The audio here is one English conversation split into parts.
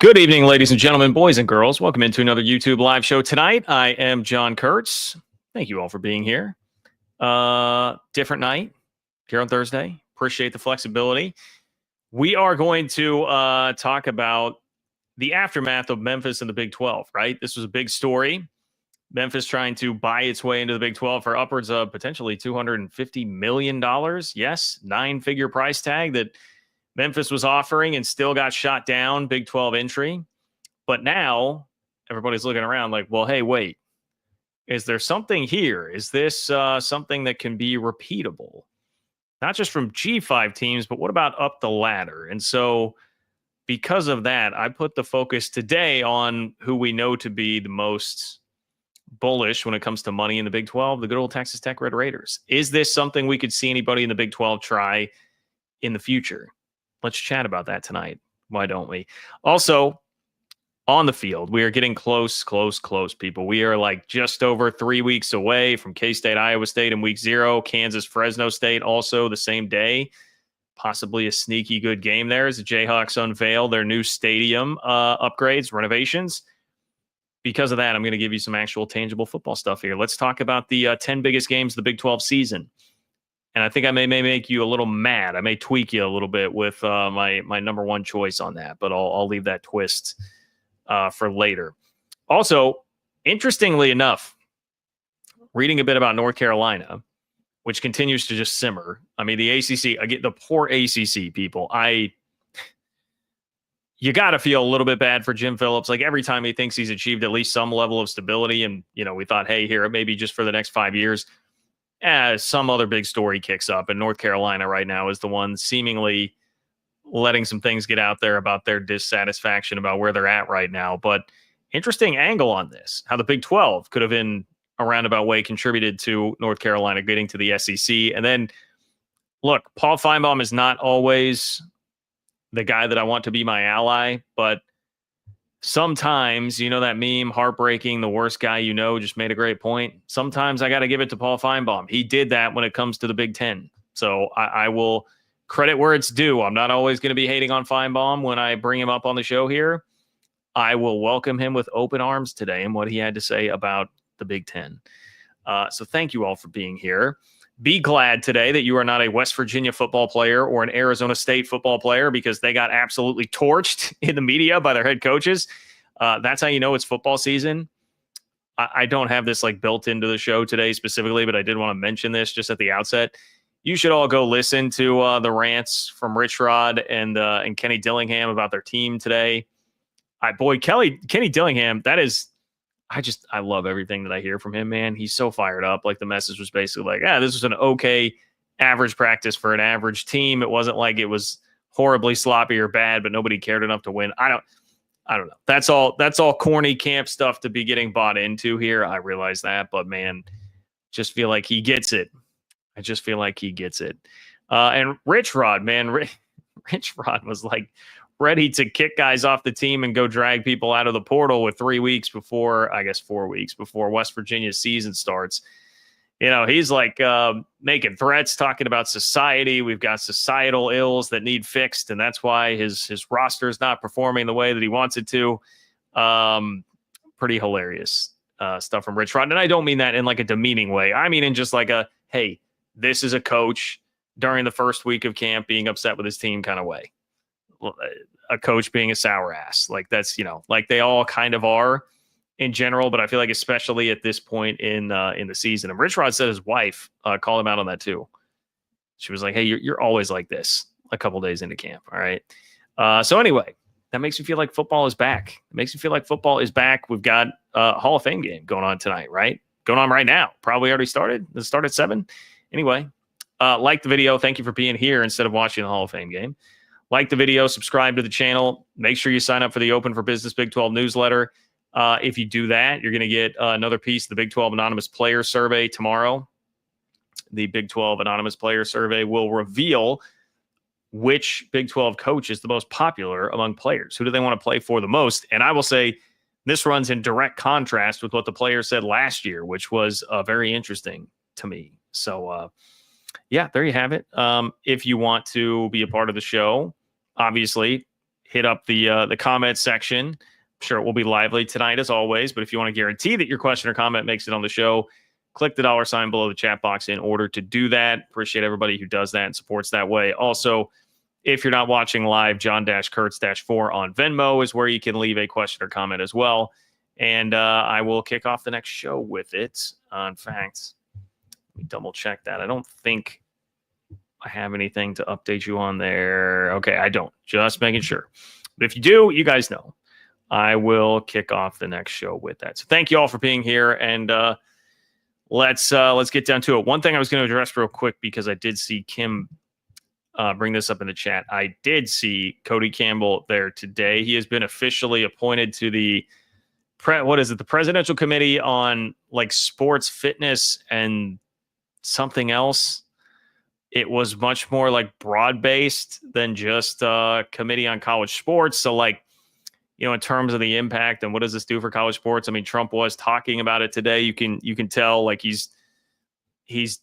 Good evening, ladies and gentlemen, boys and girls. Welcome into another YouTube live show tonight. I am John Kurtz. Thank you all for being here. Different night here on Thursday. Appreciate the flexibility. We are going to talk about the aftermath of Memphis and the Big 12, right? This was a big story. Memphis trying to buy its way into the Big 12 for upwards of potentially $250 million. Yes, 9-figure price tag that Memphis was offering and still got shot down, Big 12 entry. But now everybody's looking around like, well, hey, wait, is there something here? Is this something that can be repeatable? Not just from G5 teams, but what about up the ladder? And so because of that, I put the focus today on who we know to be the most bullish when it comes to money in the Big 12, the good old Texas Tech Red Raiders. Is this something we could see anybody in the Big 12 try in the future? Let's chat about that tonight. Why don't we? Also, on the field, we are getting close, people. We are like just over 3 weeks away from K-State, Iowa State in week 0. Kansas, Fresno State also the same day. Possibly a sneaky good game there as the Jayhawks unveil their new stadium upgrades, renovations. Because of that, I'm going to give you some actual tangible football stuff here. Let's talk about the 10 biggest games of the Big 12 season. And I think I may make you a little mad. I may tweak you a little bit with my number one choice on that, but I'll leave that twist for later. Also, interestingly enough, reading a bit about North Carolina, which continues to just simmer. I mean, the ACC, again, the poor ACC people. You got to feel a little bit bad for Jim Phillips. Like every time he thinks he's achieved at least some level of stability, and we thought, hey, here, maybe just for the next 5 years, some other big story kicks up, and North Carolina right now is the one seemingly letting some things get out there about their dissatisfaction about where they're at right now. But interesting angle on this, how the Big 12 could have in a roundabout way contributed to North Carolina getting to the SEC. And then, look, Paul Finebaum is not always the guy that I want to be my ally, but sometimes, that meme, heartbreaking, the worst guy just made a great point. Sometimes I got to give it to Paul Finebaum. He did that when it comes to the Big Ten. So I will credit where it's due. I'm not always going to be hating on Finebaum when I bring him up on the show here. I will welcome him with open arms today and what he had to say about the Big Ten. So thank you all for being here. Be glad today that you are not a West Virginia football player or an Arizona State football player, because they got absolutely torched in the media by their head coaches. That's how you know it's football season. I don't have this built into the show today specifically, but I did want to mention this just at the outset. You should all go listen to the rants from Rich Rod and Kenny Dillingham about their team today. Kenny Dillingham, I love everything that I hear from him, man. He's so fired up. Like, the message was basically this was an okay average practice for an average team. It wasn't like it was horribly sloppy or bad, but nobody cared enough to win. I don't know. That's all corny camp stuff to be getting bought into here. I realize that, but man, just feel like he gets it. I just feel like he gets it. And Rich Rod, man, Rich Rod was ready to kick guys off the team and go drag people out of the portal with 4 weeks before West Virginia's season starts. He's making threats, talking about society. We've got societal ills that need fixed, and that's why his roster is not performing the way that he wants it to. Pretty hilarious stuff from Rich Rod. And I don't mean that in a demeaning way. I mean in just hey, this is a coach during the first week of camp being upset with his team kind of way. A coach being a sour ass. That's, they all kind of are in general, but I feel like especially at this point in the season. And Rich Rod said his wife called him out on that too. She was like, hey, you're always like this a couple days into camp. All right. So anyway, that makes me feel like football is back. It makes me feel like football is back. We've got a Hall of Fame game going on tonight, right? Going on right now. Probably already started. It started at 7. Anyway, like the video. Thank you for being here instead of watching the Hall of Fame game. Like the video, subscribe to the channel. Make sure you sign up for the Open for Business Big 12 newsletter. If you do that, you're going to get another piece of the Big 12 Anonymous Player Survey tomorrow. The Big 12 Anonymous Player Survey will reveal which Big 12 coach is the most popular among players. Who do they want to play for the most? And I will say this runs in direct contrast with what the players said last year, which was very interesting to me. So, yeah, there you have it. If you want to be a part of the show, obviously, hit up the comment section. I'm sure it will be lively tonight as always, but if you want to guarantee that your question or comment makes it on the show, click the $ below the chat box in order to do that. Appreciate everybody who does that and supports that way. Also, if you're not watching live, John-Kurtz-4 on Venmo is where you can leave a question or comment as well. And I will kick off the next show with it. In fact, let me double check that. I don't think I have anything to update you on there. Okay, I don't. Just making sure. But if you do, you guys know. I will kick off the next show with that. So thank you all for being here. And let's get down to it. One thing I was going to address real quick because I did see Kim bring this up in the chat. I did see Cody Campbell there today. He has been officially appointed to the the Presidential Committee on like Sports, Fitness, and something else. It was much more like broad-based than just Committee on College Sports. So like, in terms of the impact and what does this do for college sports? I mean, Trump was talking about it today. You can tell like he's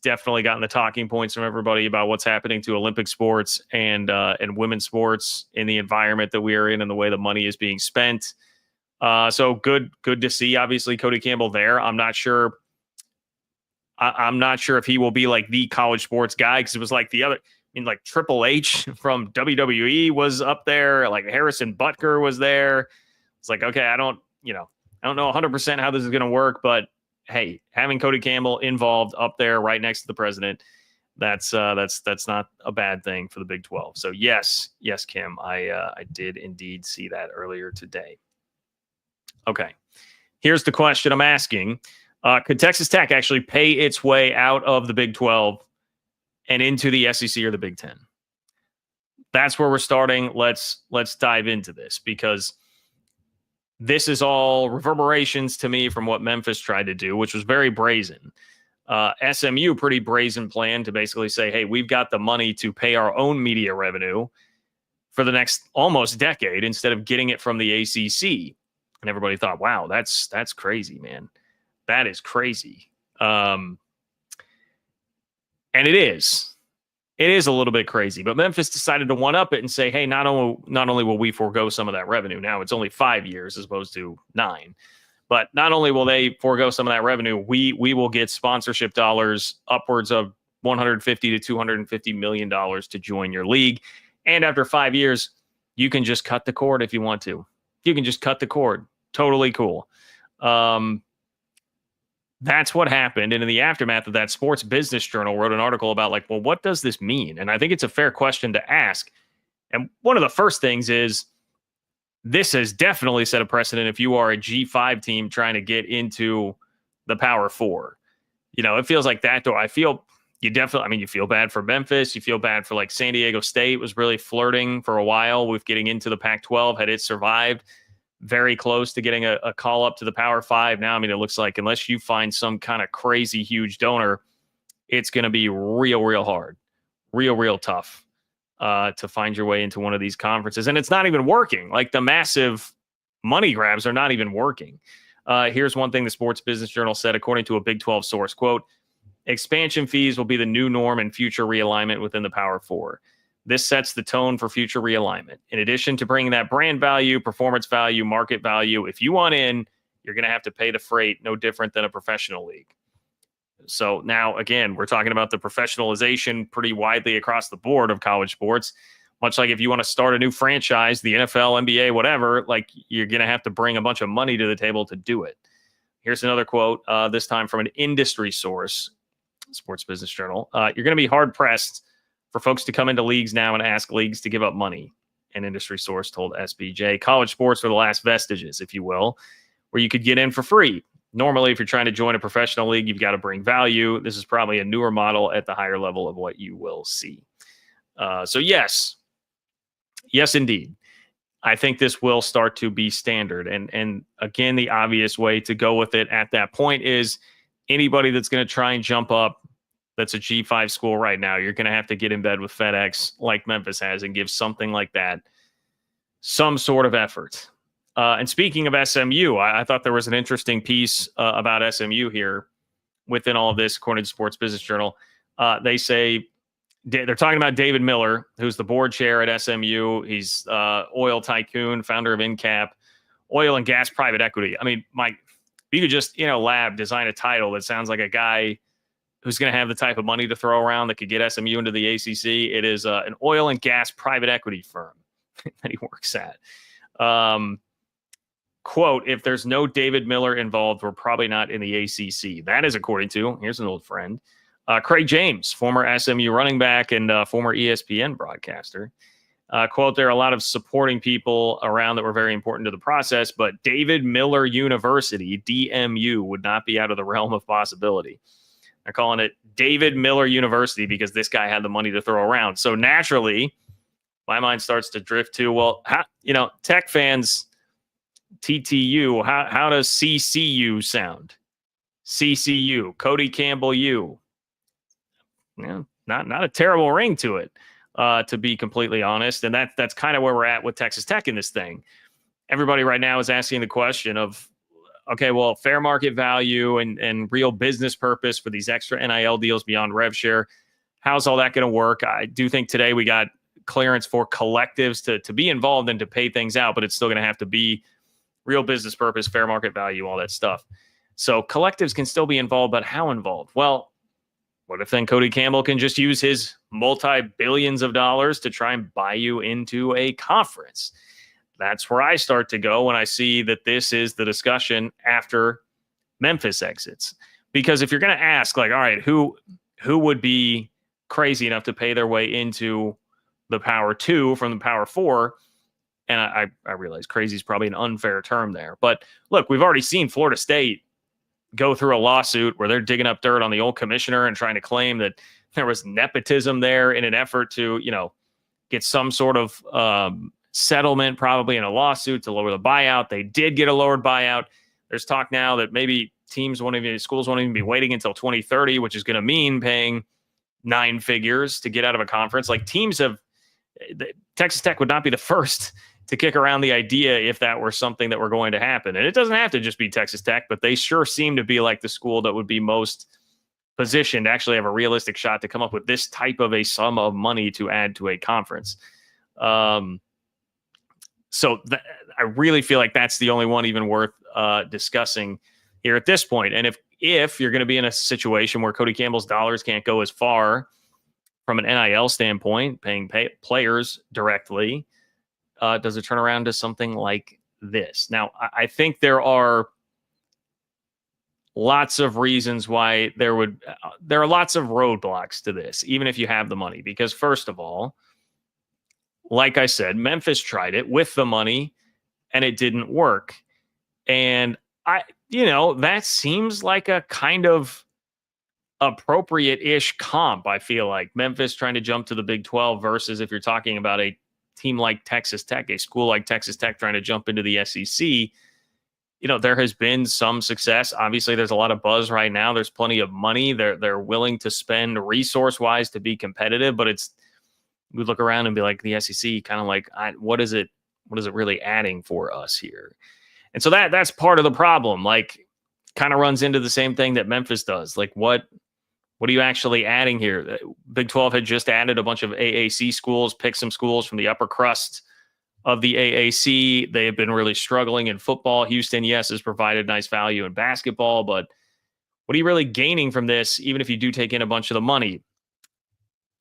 definitely gotten the talking points from everybody about what's happening to Olympic sports and women's sports in the environment that we are in and the way the money is being spent. So good to see, obviously, Cody Campbell there. I'm not sure if he will be like the college sports guy because it was like the other. I mean, like Triple H from WWE was up there. Like Harrison Butker was there. It's like, okay, I don't know 100% how this is going to work, but hey, having Cody Campbell involved up there right next to the president, that's not a bad thing for the Big 12. So yes, Kim, I did indeed see that earlier today. Okay, here's the question I'm asking. Could Texas Tech actually pay its way out of the Big 12 and into the SEC or the Big 10? That's where we're starting. Let's dive into this because this is all reverberations to me from what Memphis tried to do, which was very brazen. SMU, pretty brazen plan to basically say, hey, we've got the money to pay our own media revenue for the next almost decade instead of getting it from the ACC. And everybody thought, wow, that's crazy, man. That is crazy. And it is. It is a little bit crazy, but Memphis decided to one-up it and say, hey, not only will we forego some of that revenue, now it's only 5 years as opposed to 9, but not only will they forego some of that revenue, we will get sponsorship dollars upwards of $150 to $250 million to join your league. And after 5 years, you can just cut the cord if you want to. You can just cut the cord. Totally cool. That's what happened. And in the aftermath of that, Sports Business Journal wrote an article about like, well, what does this mean? And I think it's a fair question to ask. And one of the first things is this has definitely set a precedent if you are a G5 team trying to get into the Power Four. It feels like that though. I feel you feel bad for Memphis. You feel bad for like San Diego State was really flirting for a while with getting into the Pac-12 had it survived. Very close to getting a call up to the Power 5. Now, it looks like unless you find some kind of crazy huge donor, it's going to be real hard, real tough to find your way into one of these conferences. And it's not even working. Like the massive money grabs are not even working. Here's one thing the Sports Business Journal said, according to a Big 12 source, quote, expansion fees will be the new norm in future realignment within the Power 4. This sets the tone for future realignment. In addition to bringing that brand value, performance value, market value, if you want in, you're going to have to pay the freight, no different than a professional league. So now, again, we're talking about the professionalization pretty widely across the board of college sports. Much like if you want to start a new franchise, the NFL, NBA, whatever, like you're going to have to bring a bunch of money to the table to do it. Here's another quote, this time from an industry source, Sports Business Journal. You're going to be hard-pressed for folks to come into leagues now and ask leagues to give up money, an industry source told SBJ. College sports are the last vestiges, if you will, where you could get in for free. Normally, if you're trying to join a professional league, you've got to bring value. This is probably a newer model at the higher level of what you will see. So yes, indeed. I think this will start to be standard. And again, the obvious way to go with it at that point is anybody that's going to try and jump up that's a G5 school right now, you're going to have to get in bed with FedEx like Memphis has and give something like that some sort of effort. And speaking of SMU, I thought there was an interesting piece about SMU here within all of this, according to Sports Business Journal. They say They're talking about David Miller, who's the board chair at SMU. He's oil tycoon, founder of InCap, oil and gas private equity. I mean, Mike, you could just, lab design a title that sounds like a guy who's going to have the type of money to throw around that could get SMU into the ACC. It is an oil and gas private equity firm that he works at. Quote, if there's no David Miller involved, we're probably not in the ACC. That is according to, here's an old friend, Craig James, former SMU running back and former ESPN broadcaster. Quote, there are a lot of supporting people around that were very important to the process, but David Miller University, DMU, would not be out of the realm of possibility. They're calling it David Miller University because this guy had the money to throw around. So naturally, my mind starts to drift to, well, Tech fans, TTU, how does CCU sound? CCU, Cody Campbell U. Not a terrible ring to it, to be completely honest. And that's kind of where we're at with Texas Tech in this thing. Everybody right now is asking the question of, okay, well, fair market value and real business purpose for these extra NIL deals beyond rev share. How's all that going to work? I do think today we got clearance for collectives to be involved and to pay things out, but it's still going to have to be real business purpose, fair market value, all that stuff. So collectives can still be involved, but how involved? Well, what if then Cody Campbell can just use his multi-billions of dollars to try and buy you into a conference? That's where I start to go when I see that this is the discussion after Memphis exits. Because if you're going to ask, like, all right, who would be crazy enough to pay their way into the Power 2 from the Power 4? And I realize crazy is probably an unfair term there. But look, we've already seen Florida State go through a lawsuit where they're digging up dirt on the old commissioner and trying to claim that there was nepotism there in an effort to, get some sort of settlement, probably in a lawsuit to lower the buyout. They did get a lowered buyout. There's talk now that maybe schools won't even be waiting until 2030, which is going to mean paying 9 figures to get out of a conference. Like Texas Tech would not be the first to kick around the idea if that were something that were going to happen. And it doesn't have to just be Texas Tech, but they sure seem to be like the school that would be most positioned to actually have a realistic shot to come up with this type of a sum of money to add to a conference. So I really feel like that's the only one even worth discussing here at this point. And if you're going to be in a situation where Cody Campbell's dollars can't go as far from an NIL standpoint, paying players directly, does it turn around to something like this? Now, I think there are lots of reasons why there are lots of roadblocks to this, even if you have the money. Because first of all, like I said, Memphis tried it with the money and it didn't work. And that seems like a kind of appropriate-ish comp, I feel like. Memphis trying to jump to the Big 12 versus if you're talking about a team like Texas Tech, a school like Texas Tech trying to jump into the SEC. There has been some success. Obviously, there's a lot of buzz right now. There's plenty of money. They're willing to spend resource-wise to be competitive, but we look around and be like, the SEC kind of like, what is it really adding for us here? And so that's part of the problem. Like, kind of runs into the same thing that Memphis does. Like, what are you actually adding here? Big 12 had just added a bunch of AAC schools, picked some schools from the upper crust of the AAC. They have been really struggling in football. Houston, yes, has provided nice value in basketball, but what are you really gaining from this, even if you do take in a bunch of the money?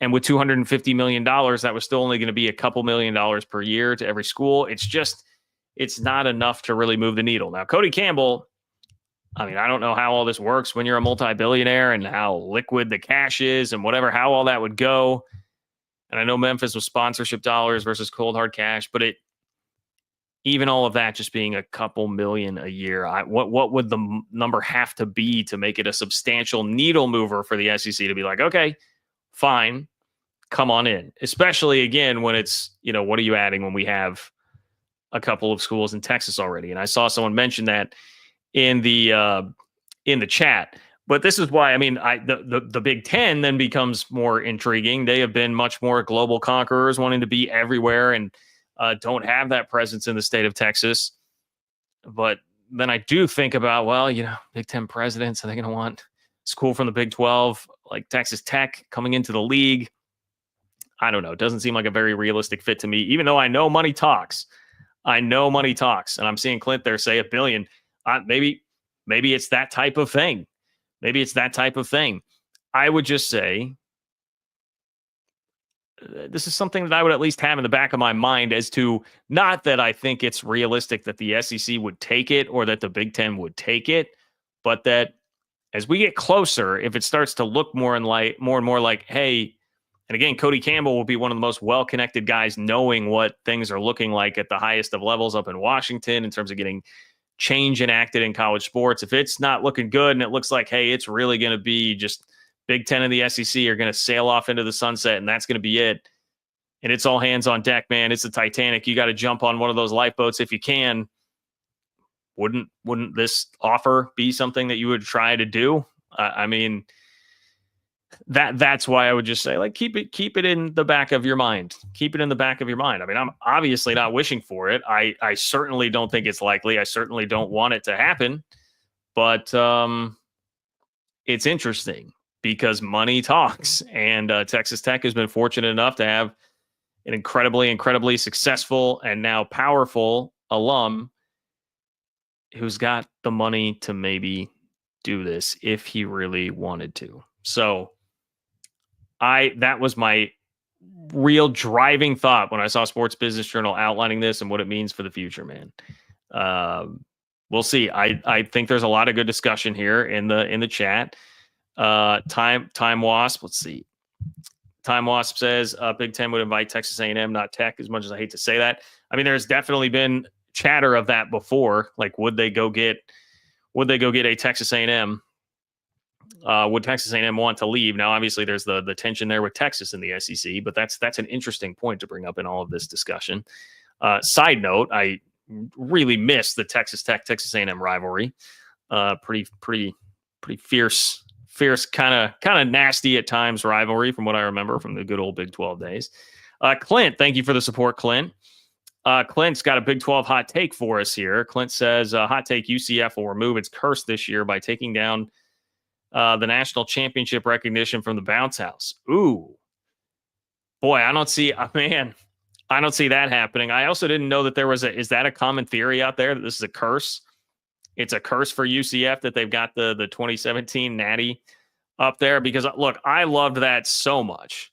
And with $250 million, that was still only going to be a couple $1 million per year to every school. It's not enough to really move the needle. Now, Cody Campbell, I mean, I don't know how all this works when you're a multi-billionaire and how liquid the cash is and how all that would go. And I know Memphis was sponsorship dollars versus cold hard cash, but even all of that just being a couple million a year, what would the number have to be to make it a substantial needle mover for the SEC to be like, okay, fine, come on in? Especially, again, when it's, what are you adding when we have a couple of schools in Texas already? And I saw someone mention that in the chat. But this is why, the Big Ten then becomes more intriguing. They have been much more global conquerors, wanting to be everywhere and don't have that presence in the state of Texas. But then I do think about, Big Ten presidents, are they going to want school from the Big 12, like Texas Tech, coming into the league? I don't know. It doesn't seem like a very realistic fit to me, even though I know money talks. I know money talks, and I'm seeing Clint there say $1 billion. Maybe it's that type of thing. Maybe it's that type of thing. I would just say this is something that I would at least have in the back of my mind as to not that I think it's realistic that the SEC would take it or that the Big Ten would take it, but that as we get closer, if it starts to look more and more like, hey, and again, Cody Campbell will be one of the most well-connected guys knowing what things are looking like at the highest of levels up in Washington in terms of getting change enacted in college sports. If it's not looking good and it looks like, hey, it's really going to be just Big Ten and the SEC are going to sail off into the sunset and that's going to be it. And it's all hands on deck, man. It's the Titanic. You got to jump on one of those lifeboats if you can. Wouldn't this offer be something that you would try to do? I mean, that's why I would just say, like, keep it in the back of your mind. Keep it in the back of your mind. I mean, I'm obviously not wishing for it. I certainly don't think it's likely. I certainly don't want it to happen. But it's interesting because money talks, and Texas Tech has been fortunate enough to have an incredibly successful and now powerful alum who's got the money to maybe do this if he really wanted to. So that was my real driving thought when I saw Sports Business Journal outlining this and what it means for the future, man. We'll see. I think there's a lot of good discussion here in the chat. Time Wasp. Let's see. Time Wasp says Big Ten would invite Texas A&M, not Tech. As much as I hate to say that, I mean, there's definitely been chatter of that before. Like, would they go get a Texas A&M? Would Texas A&M want to leave? Now, obviously, there's the tension there with Texas in the SEC, but that's an interesting point to bring up in all of this discussion. Side note, I really miss the Texas Tech Texas A&M rivalry. Pretty fierce, kind of nasty at times rivalry from what I remember from the good old Big 12 days. Clint, thank you for the support, Clint. Clint's got a Big 12 hot take for us here. Clint says, hot take, UCF will remove its curse this year by taking down the national championship recognition from the bounce house. Ooh, boy, I don't see that happening. I also didn't know that is that a common theory out there that this is a curse? It's a curse for UCF that they've got the 2017 Natty up there, because look, I loved that so much.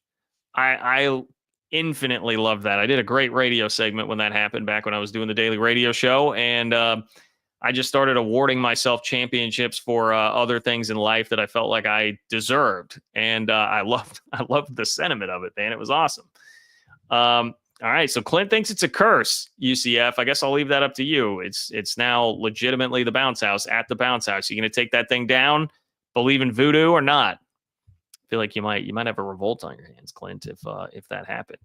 I infinitely loved that. I did a great radio segment when that happened back when I was doing the daily radio show. And I just started awarding myself championships for other things in life that I felt like I deserved. And I loved the sentiment of it, man. It was awesome. All right. So Clint thinks it's a curse, UCF. I guess I'll leave that up to you. It's now legitimately the bounce house at the bounce house. You going to take that thing down, believe in voodoo or not? I feel like you might have a revolt on your hands, Clint, if that happened.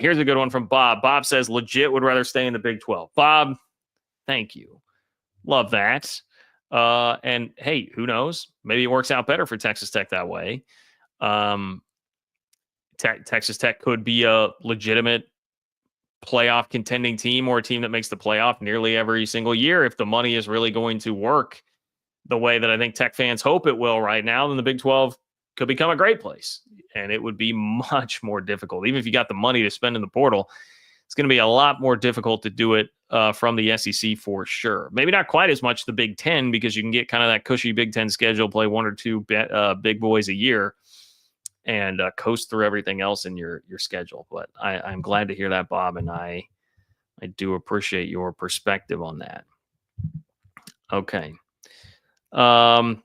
Here's a good one from Bob. Bob says legit would rather stay in the Big 12. Bob, thank you. Love that. And hey, who knows? Maybe it works out better for Texas Tech that way. Texas Tech could be a legitimate playoff contending team, or a team that makes the playoff nearly every single year. If the money is really going to work the way that I think Tech fans hope it will right now, then the Big 12 could become a great place, and it would be much more difficult. Even if you got the money to spend in the portal, it's going to be a lot more difficult to do it from the SEC for sure. Maybe not quite as much the Big Ten, because you can get kind of that cushy Big Ten schedule, play one or two big boys a year, and coast through everything else in your schedule. But I'm glad to hear that, Bob, and I do appreciate your perspective on that. Okay.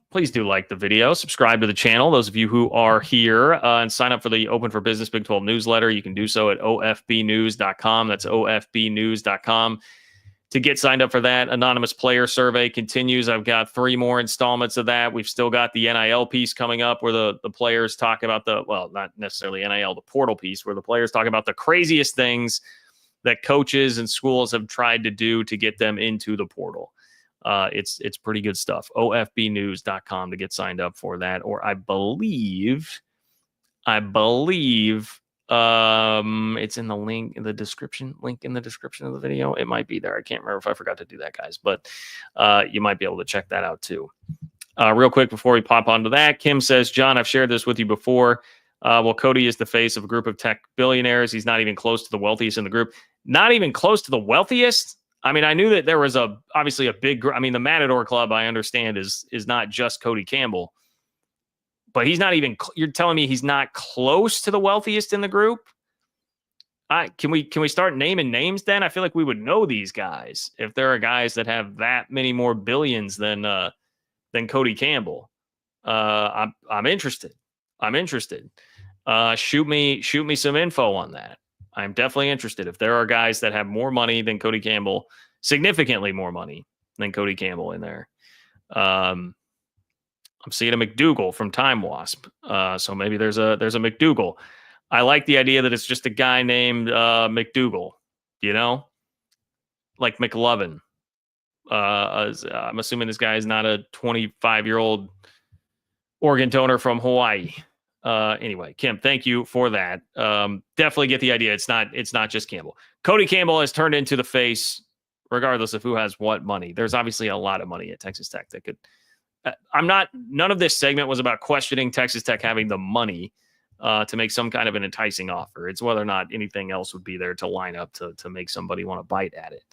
Please do like the video, subscribe to the channel. Those of you who are here, and sign up for the Open for Business Big 12 newsletter. You can do so at ofbnews.com. That's ofbnews.com. To get signed up for that, anonymous player survey continues. I've got 3 more installments of that. We've still got the NIL piece coming up, where the players talk about not necessarily NIL, the portal piece, where the players talk about the craziest things that coaches and schools have tried to do to get them into the portal. It's pretty good stuff. ofbnews.com to get signed up for that. Or I believe it's in the link in the description of the video. It might be there. I can't remember if I forgot to do that, guys, but you might be able to check that out too. Real quick before we pop onto that, Kim says, John, I've shared this with you before. Well, Cody is the face of a group of tech billionaires. He's not even close to the wealthiest in the group. Not even close to the wealthiest? I mean, I knew that there was obviously a big, I mean, the Matador Club, I understand, is not just Cody Campbell, but he's not even, you're telling me he's not close to the wealthiest in the group? Can we start naming names then? I feel like we would know these guys if there are guys that have that many more billions than Cody Campbell. I'm interested. Shoot me some info on that. I'm definitely interested. If there are guys that have more money than Cody Campbell, significantly more money than Cody Campbell in there. I'm seeing a McDougal from Time Wasp. So maybe there's a McDougal. I like the idea that it's just a guy named McDougal, like McLovin. I'm assuming this guy is not a 25-year-old organ donor from Hawaii. Anyway, Kim, thank you for that. Definitely get the idea. It's not just Campbell. Cody Campbell has turned into the face, regardless of who has what money. There's obviously a lot of money at Texas Tech that could. None of this segment was about questioning Texas Tech having the money to make some kind of an enticing offer. It's whether or not anything else would be there to line up to make somebody want to bite at it.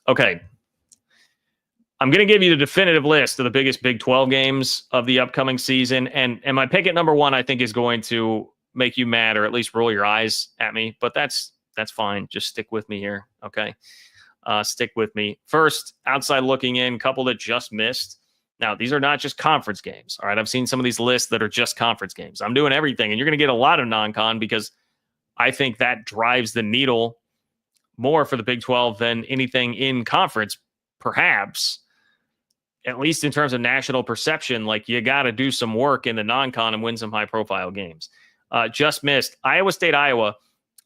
Okay. I'm going to give you the definitive list of the biggest Big 12 games of the upcoming season. And my pick at number one, I think, is going to make you mad or at least roll your eyes at me. But that's fine. Just stick with me here. Okay. Stick with me. First, outside looking in, couple that just missed. Now, these are not just conference games. All right. I've seen some of these lists that are just conference games. I'm doing everything. And you're going to get a lot of non-con because I think that drives the needle more for the Big 12 than anything in conference, perhaps. At least in terms of national perception, like you got to do some work in the non-con and win some high-profile games. Just missed. Iowa State, Iowa.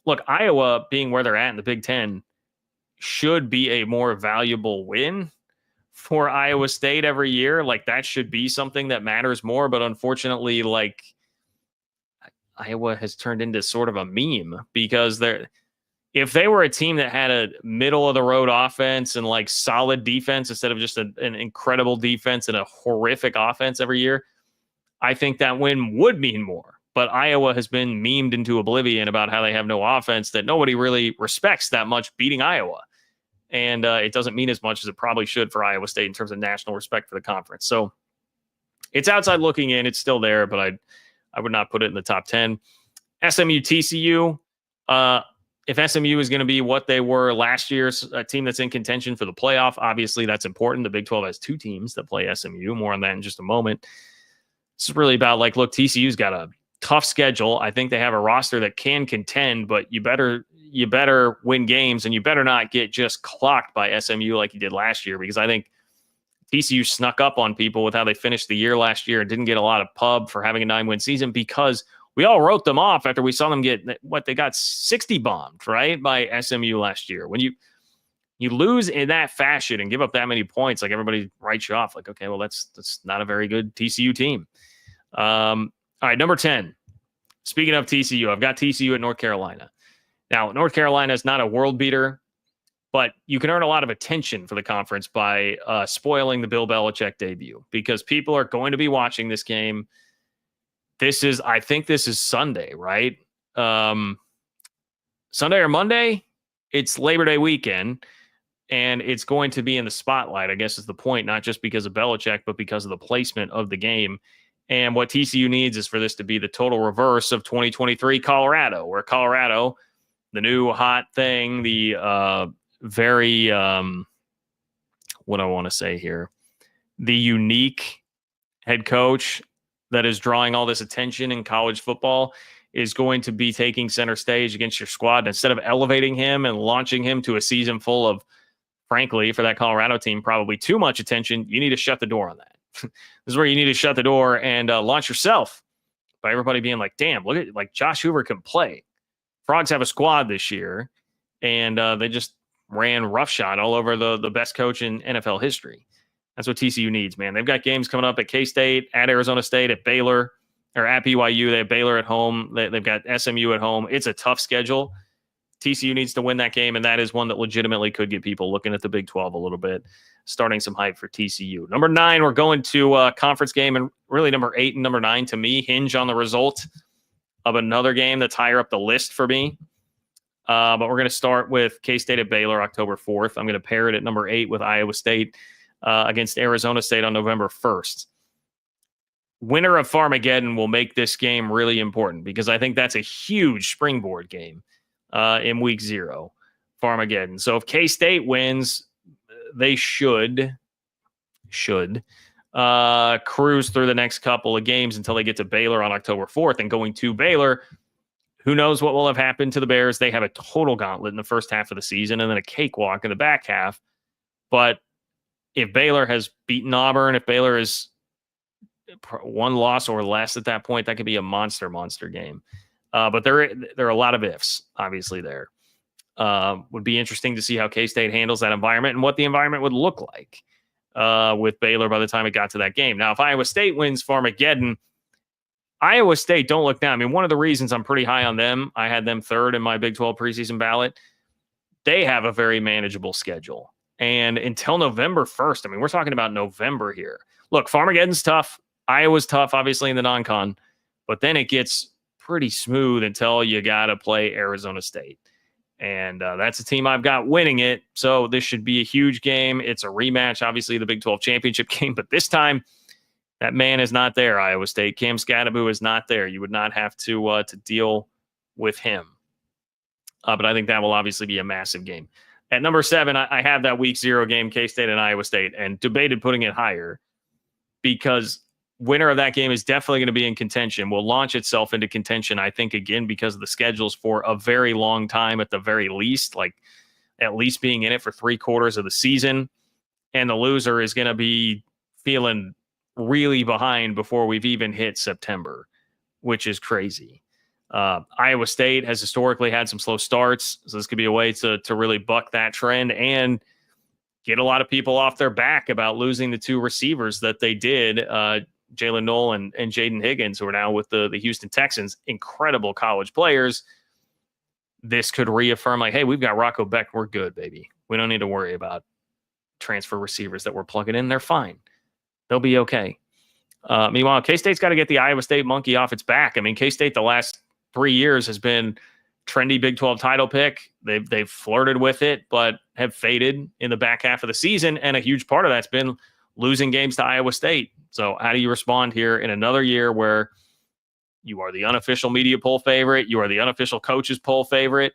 Look, Iowa being where they're at in the Big Ten should be a more valuable win for Iowa State every year. Like that should be something that matters more. But unfortunately, like Iowa has turned into sort of a meme because if they were a team that had a middle of the road offense and like solid defense instead of just an incredible defense and a horrific offense every year, I think that win would mean more. But Iowa has been memed into oblivion about how they have no offense, that nobody really respects that much beating Iowa. And it doesn't mean as much as it probably should for Iowa State in terms of national respect for the conference. So it's outside looking in. It's still there, but I would not put it in the top 10. SMU, TCU. If SMU is going to be what they were last year's, a team that's in contention for the playoff, obviously that's important. The Big 12 has two teams that play SMU. More on that in just a moment. It's really about look, TCU's got a tough schedule. I think they have a roster that can contend, but you better win games and you better not get just clocked by SMU like you did last year, because I think TCU snuck up on people with how they finished the year last year and didn't get a lot of pub for having a 9-win season because we all wrote them off after we saw them get they got 60 bombed, right, by SMU last year. When you lose in that fashion and give up that many points, like everybody writes you off. Like, okay, well, that's not a very good TCU team. All right, number 10. Speaking of TCU, I've got TCU at North Carolina. Now, North Carolina is not a world beater, but you can earn a lot of attention for the conference by spoiling the Bill Belichick debut because people are going to be watching this game. I think this is Sunday, right? Sunday or Monday? It's Labor Day weekend, and it's going to be in the spotlight, I guess is the point, not just because of Belichick, but because of the placement of the game. And what TCU needs is for this to be the total reverse of 2023 Colorado, where Colorado, the new hot thing, the very, what I want to say here, the unique head coach that is drawing all this attention in college football is going to be taking center stage against your squad. And instead of elevating him and launching him to a season full of, frankly, for that Colorado team, probably too much attention, you need to shut the door on that. This is where you need to shut the door and launch yourself by everybody being like, damn, look at like Josh Hoover can play. Frogs have a squad this year, and they just ran roughshod all over the best coach in NFL history. That's what TCU needs, man. They've got games coming up at K-State, at Arizona State, at Baylor, or at BYU. They have Baylor at home. They've got SMU at home. It's a tough schedule. TCU needs to win that game, and that is one that legitimately could get people looking at the Big 12 a little bit, starting some hype for TCU. Number 9, we're going to a conference game, and really number 8 and number 9 to me hinge on the result of another game that's higher up the list for me. But we're going to start with K-State at Baylor October 4th. I'm going to pair it at number 8 with Iowa State against Arizona State on November 1st. Winner of Farmageddon will make this game really important because I think that's a huge springboard game in week 0, Farmageddon. So if K-State wins, they should cruise through the next couple of games until they get to Baylor on October 4th. And going to Baylor, who knows what will have happened to the Bears? They have a total gauntlet in the first half of the season and then a cakewalk in the back half. But if Baylor has beaten Auburn, if Baylor is one loss or less at that point, that could be a monster game. But there are a lot of ifs, obviously, there. Would be interesting to see how K-State handles that environment and what the environment would look like with Baylor by the time it got to that game. Now, if Iowa State wins Farmageddon, Iowa State, don't look down. I mean, one of the reasons I'm pretty high on them, I had them 3rd in my Big 12 preseason ballot. They have a very manageable schedule. And until November 1st, I mean, we're talking about November here. Look, Farmageddon's tough. Iowa's tough, obviously, in the non-con. But then it gets pretty smooth until you got to play Arizona State. And that's a team I've got winning it. So this should be a huge game. It's a rematch, obviously, the Big 12 championship game. But this time, that man is not there, Iowa State. Cam Scadaboo is not there. You would not have to deal with him. But I think that will obviously be a massive game. At number 7, I have that week 0 game, K-State and Iowa State, and debated putting it higher because winner of that game is definitely going to be in contention, will launch itself into contention, I think, again, because of the schedules for a very long time at the very least, like at least being in it for 3/4 of the season. And the loser is going to be feeling really behind before we've even hit September, which is crazy. Iowa State has historically had some slow starts, so this could be a way to really buck that trend and get a lot of people off their back about losing the 2 receivers that they did, Jalen Knoll and Jaden Higgins, who are now with the Houston Texans, incredible college players. This could reaffirm, like, hey, we've got Rocco Beck. We're good, baby. We don't need to worry about transfer receivers that we're plugging in. They're fine. They'll be okay. Meanwhile, K-State's got to get the Iowa State monkey off its back. I mean, K-State the last 3 years has been trendy Big 12 title pick. They've flirted with it, but have faded in the back half of the season. And a huge part of that's been losing games to Iowa State. So how do you respond here in another year where you are the unofficial media poll favorite, you are the unofficial coaches poll favorite?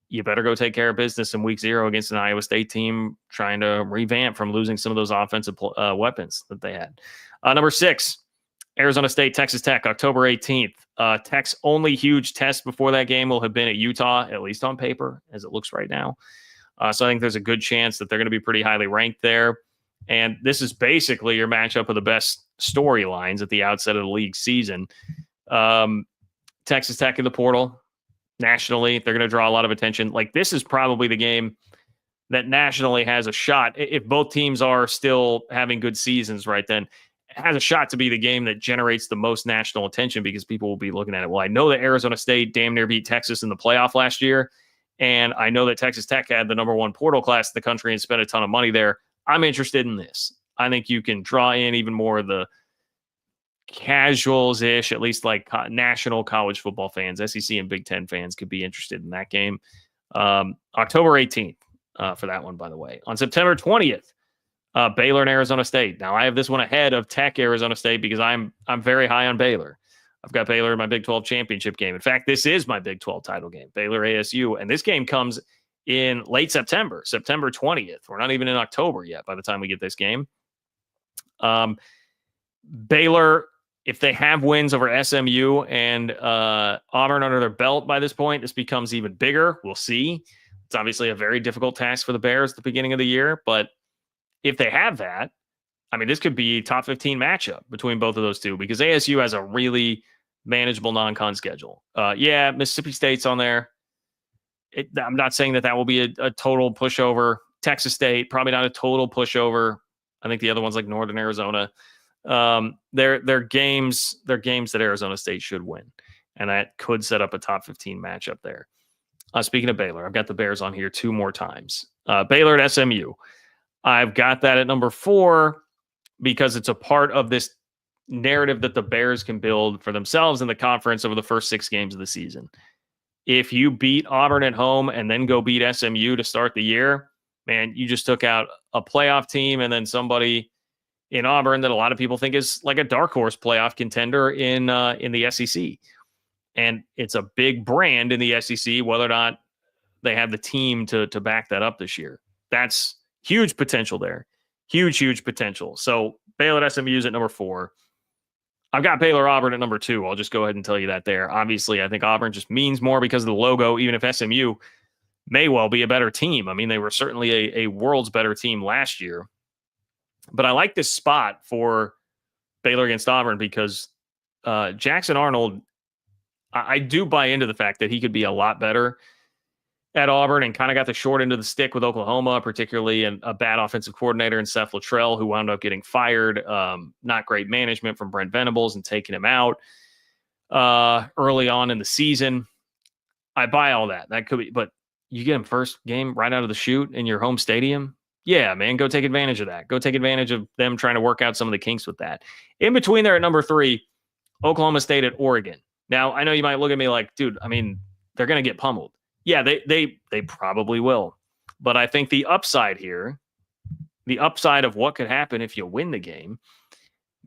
You better go take care of business in week 0 against an Iowa State team trying to revamp from losing some of those offensive weapons that they had. Number 6, Arizona State, Texas Tech, October 18th. Tech's only huge test before that game will have been at Utah, at least on paper, as it looks right now. So I think there's a good chance that they're going to be pretty highly ranked there. And this is basically your matchup of the best storylines at the outset of the league season. Texas Tech in the portal. Nationally, they're going to draw a lot of attention. Like, this is probably the game that nationally has a shot. If both teams are still having good seasons right then, it has a shot to be the game that generates the most national attention because people will be looking at it. Well, I know that Arizona State damn near beat Texas in the playoff last year, and I know that Texas Tech had the number 1 portal class in the country and spent a ton of money there. I'm interested in this. I think you can draw in even more of the casuals-ish, at least like national college football fans, SEC and Big Ten fans could be interested in that game. October 18th for that one, by the way. On September 20th, Baylor and Arizona State. Now, I have this one ahead of Tech Arizona State because I'm very high on Baylor. I've got Baylor in my Big 12 championship game. In fact, this is my Big 12 title game, Baylor ASU. And this game comes in late September, September 20th. We're not even in October yet by the time we get this game. Baylor, if they have wins over SMU and Auburn under their belt by this point, this becomes even bigger. We'll see. It's obviously a very difficult task for the Bears at the beginning of the year, but if they have that, I mean, this could be a top 15 matchup between both of those two because ASU has a really manageable non-con schedule. Yeah, Mississippi State's on there. I'm not saying that will be a total pushover. Texas State, probably not a total pushover. I think the other one's like Northern Arizona. They're games that Arizona State should win, and that could set up a top 15 matchup there. Speaking of Baylor, I've got the Bears on here 2 more times. Baylor at SMU. I've got that at number 4 because it's a part of this narrative that the Bears can build for themselves in the conference over the first 6 games of the season. If you beat Auburn at home and then go beat SMU to start the year, man, you just took out a playoff team and then somebody in Auburn that a lot of people think is like a dark horse playoff contender in the SEC. And it's a big brand in the SEC, whether or not they have the team to back that up this year. That's huge potential there. Huge potential. So Baylor at SMU is at number 4. I've got Baylor Auburn at number 2. I'll just go ahead and tell you that there. Obviously, I think Auburn just means more because of the logo, even if SMU may well be a better team. I mean, they were certainly a world's better team last year. But I like this spot for Baylor against Auburn because Jackson Arnold, I do buy into the fact that he could be a lot better at Auburn and kind of got the short end of the stick with Oklahoma, particularly a bad offensive coordinator in Seth Luttrell, who wound up getting fired. Not great management from Brent Venables and taking him out early on in the season. I buy all that. That could be, but you get him first game right out of the chute in your home stadium. Yeah, man, go take advantage of that. Go take advantage of them trying to work out some of the kinks with that. In between there at number 3, Oklahoma State at Oregon. Now, I know you might look at me like, dude, I mean, they're going to get pummeled. Yeah, they probably will. But I think the upside here, the upside of what could happen if you win the game,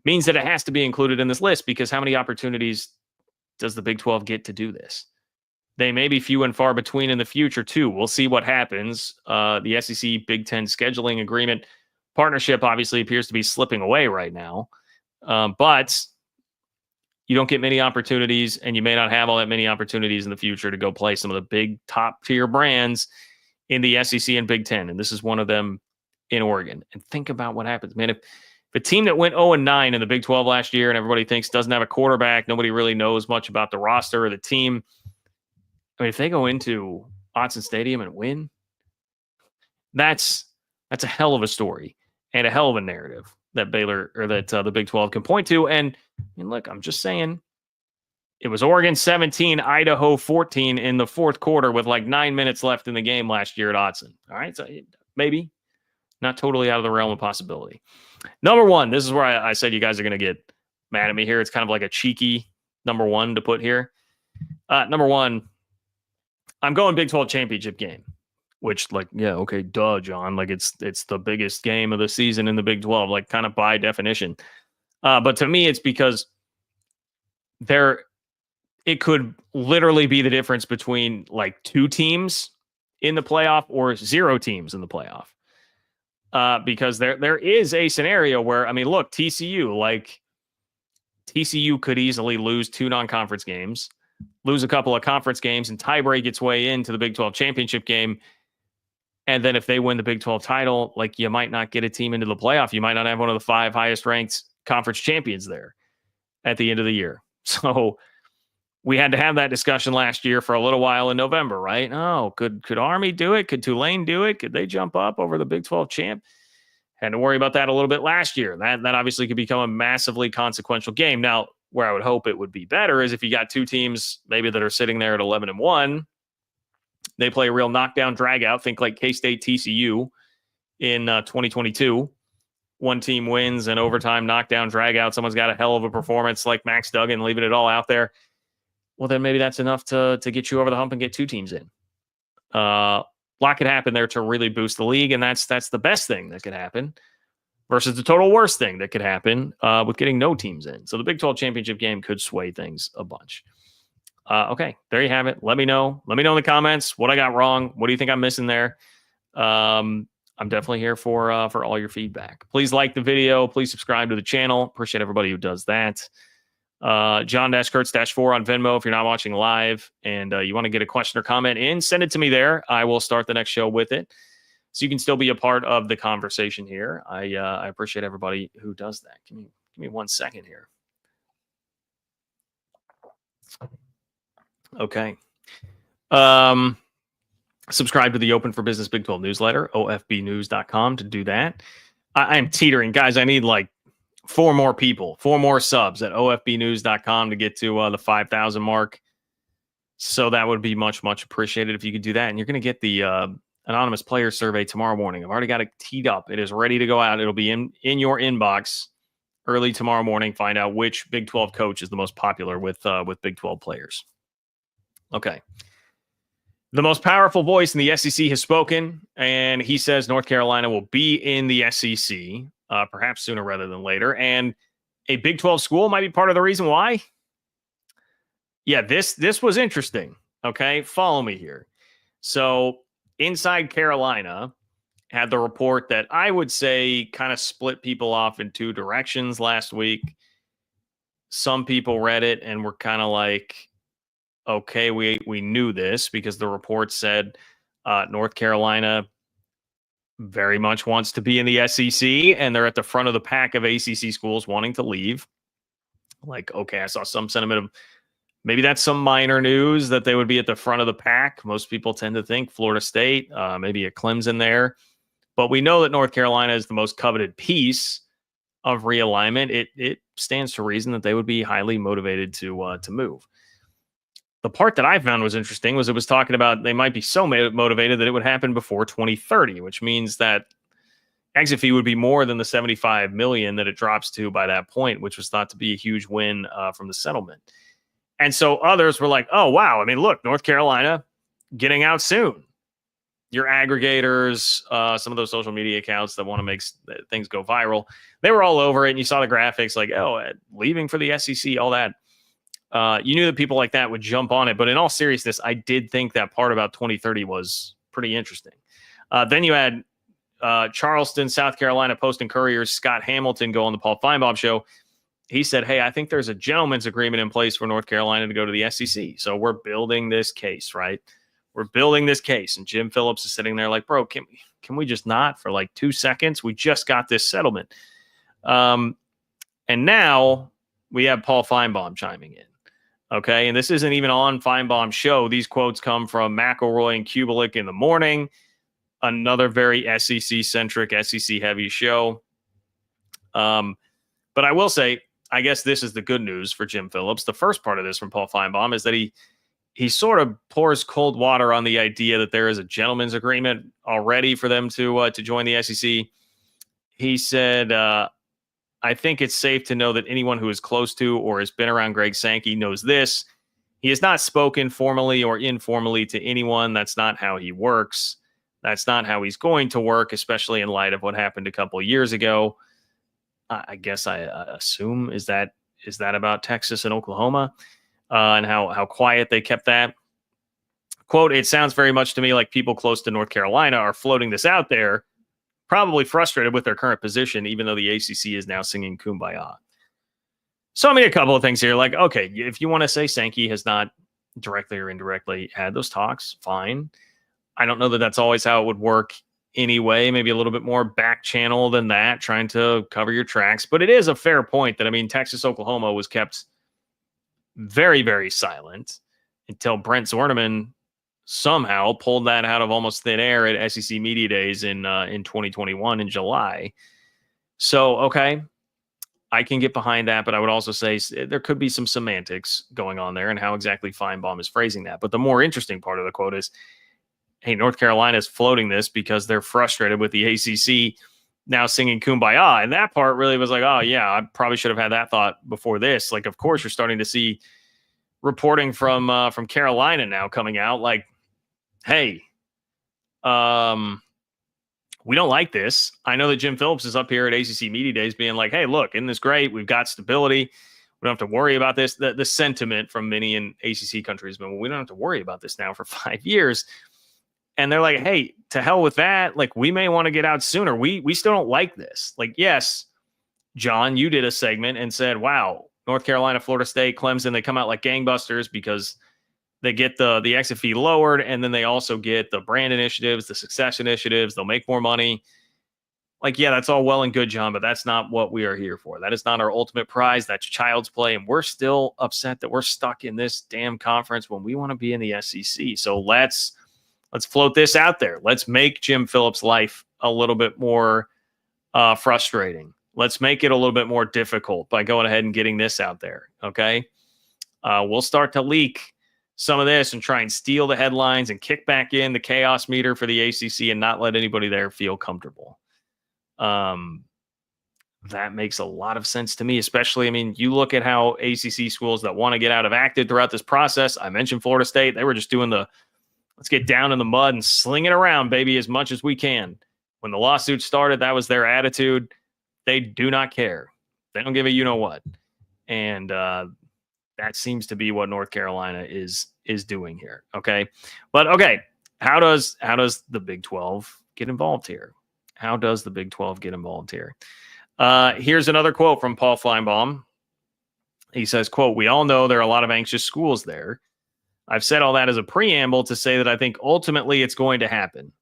means that it has to be included in this list because how many opportunities does the Big 12 get to do this? They may be few and far between in the future, too. We'll see what happens. The SEC Big 10 scheduling agreement partnership obviously appears to be slipping away right now. But you don't get many opportunities, and you may not have all that many opportunities in the future to go play some of the big top-tier brands in the SEC and Big 10, and this is one of them in Oregon. And think about what happens, man. If a team that went 0-9 in the Big 12 last year and everybody thinks doesn't have a quarterback, nobody really knows much about the roster or the team, I mean, if they go into Autzen Stadium and win, that's a hell of a story and a hell of a narrative that Baylor or that the Big 12 can point to. And look, I'm just saying, it was Oregon 17, Idaho 14 in the fourth quarter with like 9 minutes left in the game last year at Autzen. All right, so maybe not totally out of the realm of possibility. Number 1, this is where I said you guys are going to get mad at me here. It's kind of like a cheeky number 1 to put here. Number 1, I'm going Big 12 championship game, which like, yeah, okay, duh, John. Like it's the biggest game of the season in the Big 12, like kind of by definition. But to me, it's because it could literally be the difference between like 2 teams in the playoff or 0 teams in the playoff. Because there is a scenario where, I mean, look, TCU could easily lose 2 non-conference games, lose a couple of conference games, and tiebreak its way into the Big 12 championship game. And then if they win the Big 12 title, like you might not get a team into the playoff. You might not have one of the 5 highest ranked conference champions there at the end of the year. So we had to have that discussion last year for a little while in November, right? Oh, could Army do it? Could Tulane do it? Could they jump up over the Big 12 champ? Had to worry about that a little bit last year. That obviously could become a massively consequential game. Now, where I would hope it would be better is if you got 2 teams maybe that are sitting there at 11-1, they play a real knockdown drag out. Think like K-State TCU in 2022. One team wins and overtime knockdown drag out. Someone's got a hell of a performance like Max Duggan leaving it all out there. Well, then maybe that's enough to get you over the hump and get 2 teams in. A lot could happen there to really boost the league, and that's the best thing that could happen versus the total worst thing that could happen with getting no teams in. So the Big 12 championship game could sway things a bunch. Okay, there you have it. Let me know. Let me know in the comments what I got wrong. What do you think I'm missing there? I'm definitely here for all your feedback. Please like the video. Please subscribe to the channel. Appreciate everybody who does that. John-Kurtz-4 on Venmo if you're not watching live and you want to get a question or comment in, send it to me there. I will start the next show with it. So you can still be a part of the conversation here. I appreciate everybody who does that. Give me 1 second here. Okay. Subscribe to the Open for Business Big 12 newsletter, ofbnews.com to do that. I'm teetering. Guys, I need like 4 more people, 4 more subs at ofbnews.com to get to the 5,000 mark. So that would be much, much appreciated if you could do that. And you're going to get the anonymous player survey tomorrow morning. I've already got it teed up. It is ready to go out. It'll be in your inbox early tomorrow morning. Find out which Big 12 coach is the most popular with Big 12 players. Okay. The most powerful voice in the SEC has spoken, and he says North Carolina will be in the SEC, perhaps sooner rather than later. And a Big 12 school might be part of the reason why. Yeah, this was interesting. Okay, follow me here. So Inside Carolina had the report that I would say kind of split people off in two directions last week. Some people read it and were kind of like, okay, we knew this because the report said North Carolina very much wants to be in the SEC, and they're at the front of the pack of ACC schools wanting to leave. Like, okay, I saw some sentiment of maybe that's some minor news that they would be at the front of the pack. Most people tend to think Florida State, maybe a Clemson there. But we know that North Carolina is the most coveted piece of realignment. It stands to reason that they would be highly motivated to move. The part that I found was interesting was it was talking about they might be so motivated that it would happen before 2030, which means that exit fee would be more than the $75 million that it drops to by that point, which was thought to be a huge win from the settlement. And so others were like, oh, wow. I mean, look, North Carolina getting out soon. Your aggregators, some of those social media accounts that want to make things go viral, they were all over it. And you saw the graphics like, oh, leaving for the SEC, all that. You knew that people like that would jump on it. But in all seriousness, I did think that part about 2030 was pretty interesting. Then you had Charleston, South Carolina Post and Courier's Scott Hamilton go on the Paul Finebaum show. He said, hey, I think there's a gentleman's agreement in place for North Carolina to go to the SEC. So we're building this case, right? We're building this case. And Jim Phillips is sitting there like, bro, can we just not for like 2 seconds? We just got this settlement. And now we have Paul Finebaum chiming in. Okay, and this isn't even on Finebaum's show. These quotes come from McElroy and Kubelik in the morning. Another very SEC-centric, SEC-heavy show. But I will say, I guess this is the good news for Jim Phillips. The first part of this from Paul Finebaum is that he sort of pours cold water on the idea that there is a gentleman's agreement already for them to join the SEC. He said, I think it's safe to know that anyone who is close to or has been around Greg Sankey knows this. He has not spoken formally or informally to anyone. That's not how he works. That's not how he's going to work, especially in light of what happened a couple of years ago. I guess I assume is that about Texas and Oklahoma and how quiet they kept that. Quote, it sounds very much to me like people close to North Carolina are floating this out there, probably frustrated with their current position, even though the ACC is now singing Kumbaya. So, I mean, a couple of things here. Like, okay, if you want to say Sankey has not directly or indirectly had those talks, fine. I don't know that that's always how it would work anyway. Maybe a little bit more back channel than that, trying to cover your tracks. But it is a fair point that, I mean, Texas, Oklahoma was kept very, very silent until Brent Zorneman somehow pulled that out of almost thin air at SEC Media Days in 2021 in July. So, okay, I can get behind that, but I would also say there could be some semantics going on there and how exactly Finebaum is phrasing that. But the more interesting part of the quote is, hey, North Carolina is floating this because they're frustrated with the ACC now singing Kumbaya. And that part really was like, oh, yeah, I probably should have had that thought before this. Like, of course, you're starting to see reporting from Carolina now coming out like, hey, we don't like this. I know that Jim Phillips is up here at ACC Media Days being like, hey, look, isn't this great? We've got stability. We don't have to worry about this. The sentiment from many in ACC countries, but we don't have to worry about this now for 5 years. And they're like, hey, to hell with that. Like, we may want to get out sooner. We still don't like this. Like, yes, John, you did a segment and said, wow, North Carolina, Florida State, Clemson, they come out like gangbusters because they get the exit fee lowered, and then they also get the brand initiatives, the success initiatives. They'll make more money. Like, yeah, that's all well and good, John, but that's not what we are here for. That is not our ultimate prize. That's child's play, and we're still upset that we're stuck in this damn conference when we want to be in the SEC. So let's float this out there. Let's make Jim Phillips' life a little bit more frustrating. Let's make it a little bit more difficult by going ahead and getting this out there, okay? We'll start to leak some of this and try and steal the headlines and kick back in the chaos meter for the ACC and not let anybody there feel comfortable. That makes a lot of sense to me, especially, I mean, you look at how ACC schools that want to get out have acted throughout this process. I mentioned Florida State. They were just doing let's get down in the mud and sling it around, baby, as much as we can. When the lawsuit started, that was their attitude. They do not care. They don't give a you-know-what. And that seems to be what North Carolina is doing here, okay? But, okay, how does the Big 12 get involved here? How does the Big 12 get involved here? Here's another quote from Paul Finebaum. He says, quote, "We all know there are a lot of anxious schools there. I've said all that as a preamble to say that I think ultimately it's going to happen.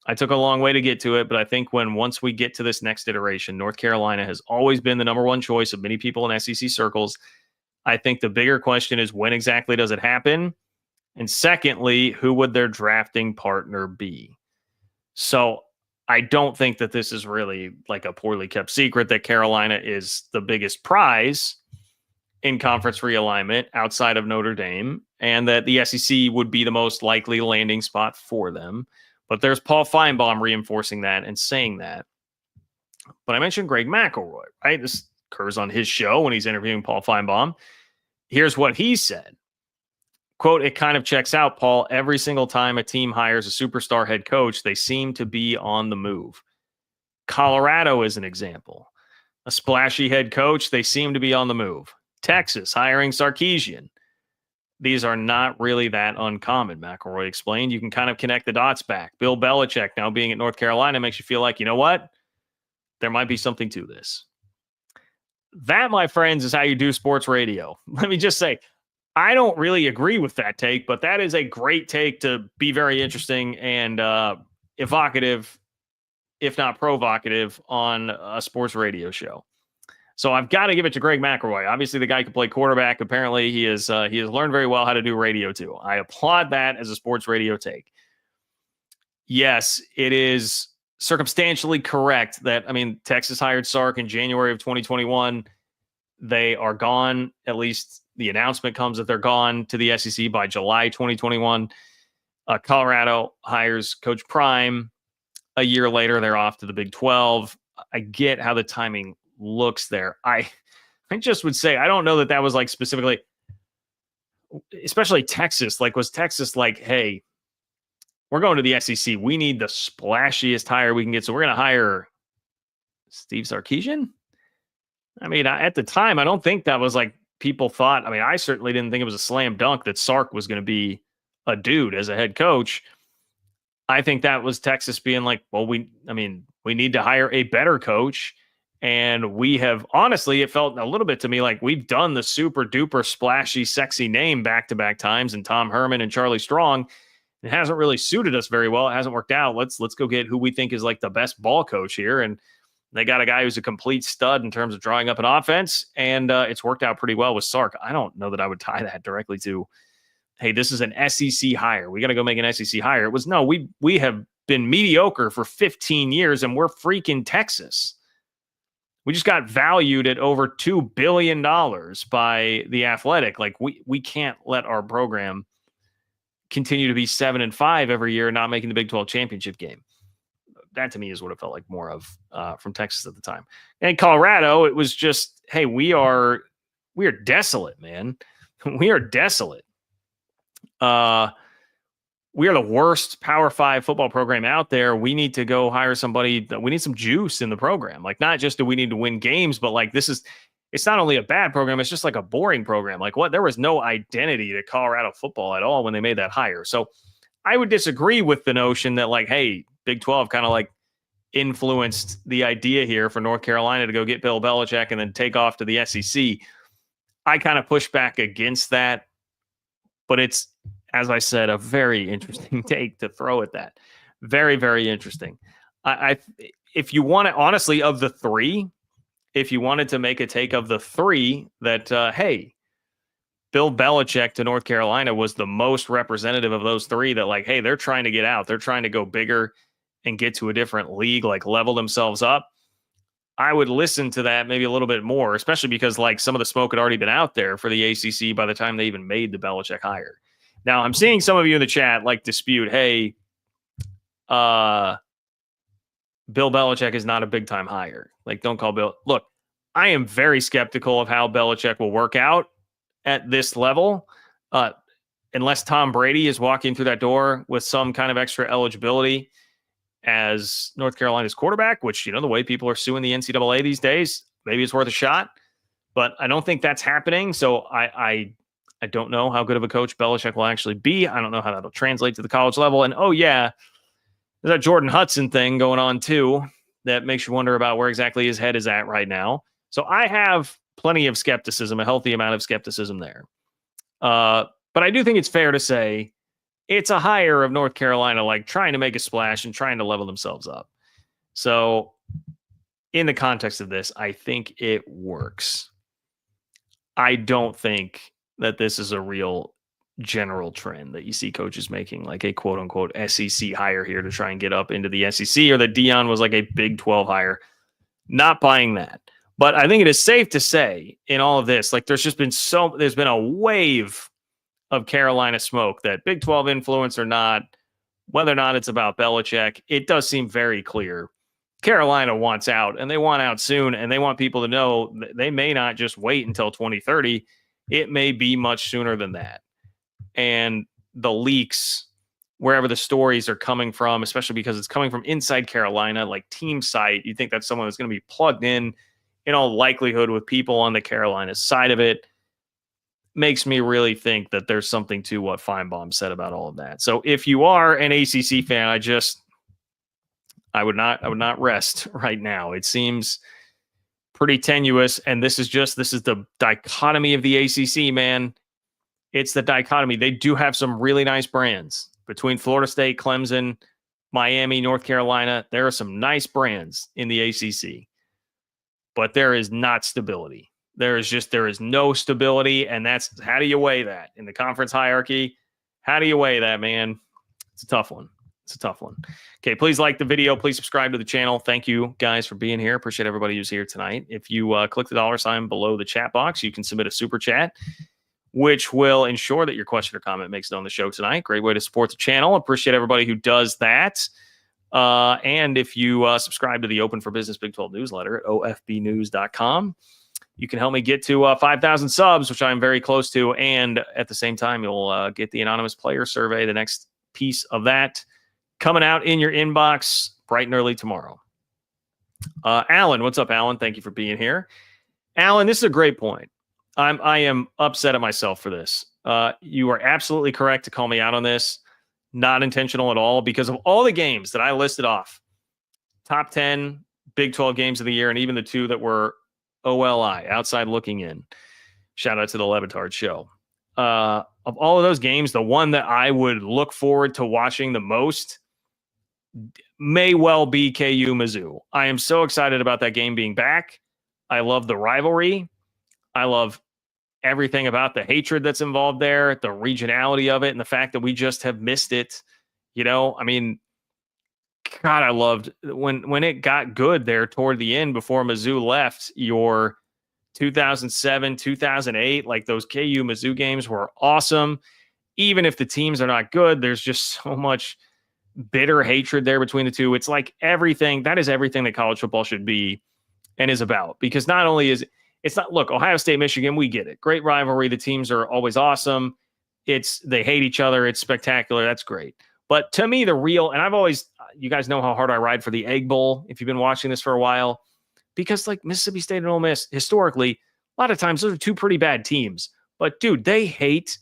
I took a long way to get to it, but I think once we get to this next iteration, North Carolina has always been the number one choice of many people in SEC circles. I think the bigger question is when exactly does it happen? And secondly, who would their drafting partner be?" So I don't think that this is really like a poorly kept secret that Carolina is the biggest prize in conference realignment outside of Notre Dame, and that the SEC would be the most likely landing spot for them. But there's Paul Finebaum reinforcing that and saying that. But I mentioned Greg McElroy, right? This occurs on his show when he's interviewing Paul Finebaum. Here's what he said. Quote, "It kind of checks out, Paul. Every single time a team hires a superstar head coach, they seem to be on the move. Colorado is an example. A splashy head coach, they seem to be on the move. Texas hiring Sarkisian. These are not really that uncommon," McElroy explained. "You can kind of connect the dots back. Bill Belichick now being at North Carolina makes you feel like, you know what? There might be something to this." That, my friends, is how you do sports radio. Let me just say, I don't really agree with that take, but that is a great take to be very interesting and evocative, if not provocative, on a sports radio show. So I've got to give it to Greg McElroy. Obviously, the guy can play quarterback. Apparently, he has learned very well how to do radio too. I applaud that as a sports radio take. Yes, it is circumstantially correct that, I mean, Texas hired Sark in January of 2021. They are gone. At least the announcement comes that they're gone to the SEC by July 2021. Colorado hires Coach Prime. A year later, they're off to the Big 12. I get how the timing looks there. I just would say, I don't know that was like specifically, especially Texas. Like, was Texas like, hey, we're going to the SEC. We need the splashiest hire we can get. So we're going to hire Steve Sarkisian? I mean, at the time, I don't think that was like people thought. I mean, I certainly didn't think it was a slam dunk that Sark was going to be a dude as a head coach. I think that was Texas being like, well, we need to hire a better coach. And we have, honestly, it felt a little bit to me like we've done the super duper splashy, sexy name back-to-back times, and Tom Herman and Charlie Strong. It hasn't really suited us very well. It hasn't worked out. Let's go get who we think is like the best ball coach here. And they got a guy who's a complete stud in terms of drawing up an offense, and it's worked out pretty well with Sark. I don't know that I would tie that directly to, hey, this is an SEC hire. We got to go make an SEC hire. It was, no, we have been mediocre for 15 years, and we're freaking Texas. We just got valued at over $2 billion by The Athletic. Like, we can't let our program continue to be 7-5 every year and not making the Big 12 championship game. That to me is what it felt like more of from Texas at the time. And Colorado, it was just, hey, we are desolate, man. We are desolate. We are the worst Power 5 football program out there. We need to go hire somebody. We need some juice in the program. Like, not just do we need to win games, but like, it's not only a bad program, it's just like a boring program. Like, what? There was no identity to Colorado football at all when they made that hire. So I would disagree with the notion that, like, hey, Big 12 kind of like influenced the idea here for North Carolina to go get Bill Belichick and then take off to the SEC. I kind of push back against that, but it's, as I said, a very interesting take to throw at that. Very, very interesting. If you want to, honestly, of the three, if you wanted to make a take of the three that, hey, Bill Belichick to North Carolina was the most representative of those three that, like, hey, they're trying to get out. They're trying to go bigger and get to a different league, like level themselves up. I would listen to that maybe a little bit more, especially because like some of the smoke had already been out there for the ACC by the time they even made the Belichick hire. Now, I'm seeing some of you in the chat like dispute, hey, Bill Belichick is not a big-time hire. Like, don't call Bill. Look, I am very skeptical of how Belichick will work out at this level, unless Tom Brady is walking through that door with some kind of extra eligibility as North Carolina's quarterback, which, the way people are suing the NCAA these days, maybe it's worth a shot. But I don't think that's happening. So I don't know how good of a coach Belichick will actually be. I don't know how that'll translate to the college level. And, there's that Jordan Hudson thing going on, too, that makes you wonder about where exactly his head is at right now. So I have plenty of skepticism, a healthy amount of skepticism there. But I do think it's fair to say it's a hire of North Carolina, like trying to make a splash and trying to level themselves up. So in the context of this, I think it works. I don't think that this is a real general trend that you see coaches making, like a quote unquote SEC hire here to try and get up into the SEC, or that Dion was like a Big 12 hire. Not buying that. But I think it is safe to say in all of this, like there's been a wave of Carolina smoke that Big 12 influence or not, whether or not it's about Belichick, it does seem very clear. Carolina wants out, and they want out soon, and they want people to know they may not just wait until 2030. It may be much sooner than that. And the leaks, wherever the stories are coming from, especially because it's coming from inside Carolina, like team site, you think that's someone that's going to be plugged in all likelihood with people on the Carolina side of it, makes me really think that there's something to what Finebaum said about all of that. So if you are an ACC fan, I would not rest right now. It seems pretty tenuous, and this is the dichotomy of the ACC, man. It's the dichotomy. They do have some really nice brands between Florida State, Clemson, Miami, North Carolina. There are some nice brands in the ACC, but there is not stability. There is no stability, and that's, how do you weigh that in the conference hierarchy? How do you weigh that, man? It's a tough one. Okay, please like the video. Please subscribe to the channel. Thank you, guys, for being here. Appreciate everybody who's here tonight. If you click the $ below the chat box, you can submit a super chat, which will ensure that your question or comment makes it on the show tonight. Great way to support the channel. Appreciate everybody who does that. And if you subscribe to the Open for Business Big 12 newsletter at ofbnews.com, you can help me get to 5,000 subs, which I'm very close to. And at the same time, you'll get the anonymous player survey, the next piece of that, coming out in your inbox bright and early tomorrow. Alan, what's up, Alan? Thank you for being here. Alan, this is a great point. I am upset at myself for this. You are absolutely correct to call me out on this. Not intentional at all, because of all the games that I listed off, top 10 Big 12 games of the year, and even the two that were OLI, outside looking in. Shout out to the Levitard show. Of all of those games, the one that I would look forward to watching the most may well be KU Mizzou. I am so excited about that game being back. I love the rivalry. I love everything about the hatred that's involved there, the regionality of it, and the fact that we just have missed it. I mean, God, I loved when it got good there toward the end before Mizzou left. Your 2007, 2008, like those KU Mizzou games were awesome. Even if the teams are not good, there's just so much bitter hatred there between the two. It's like everything that college football should be and is about, because not only is it's not, look, Ohio State, Michigan, we get it. Great rivalry. The teams are always awesome. They hate each other. It's spectacular. That's great. But to me, the real, and you guys know how hard I ride for the Egg Bowl if you've been watching this for a while, because like Mississippi State and Ole Miss, historically, a lot of times those are two pretty bad teams. But dude, they hate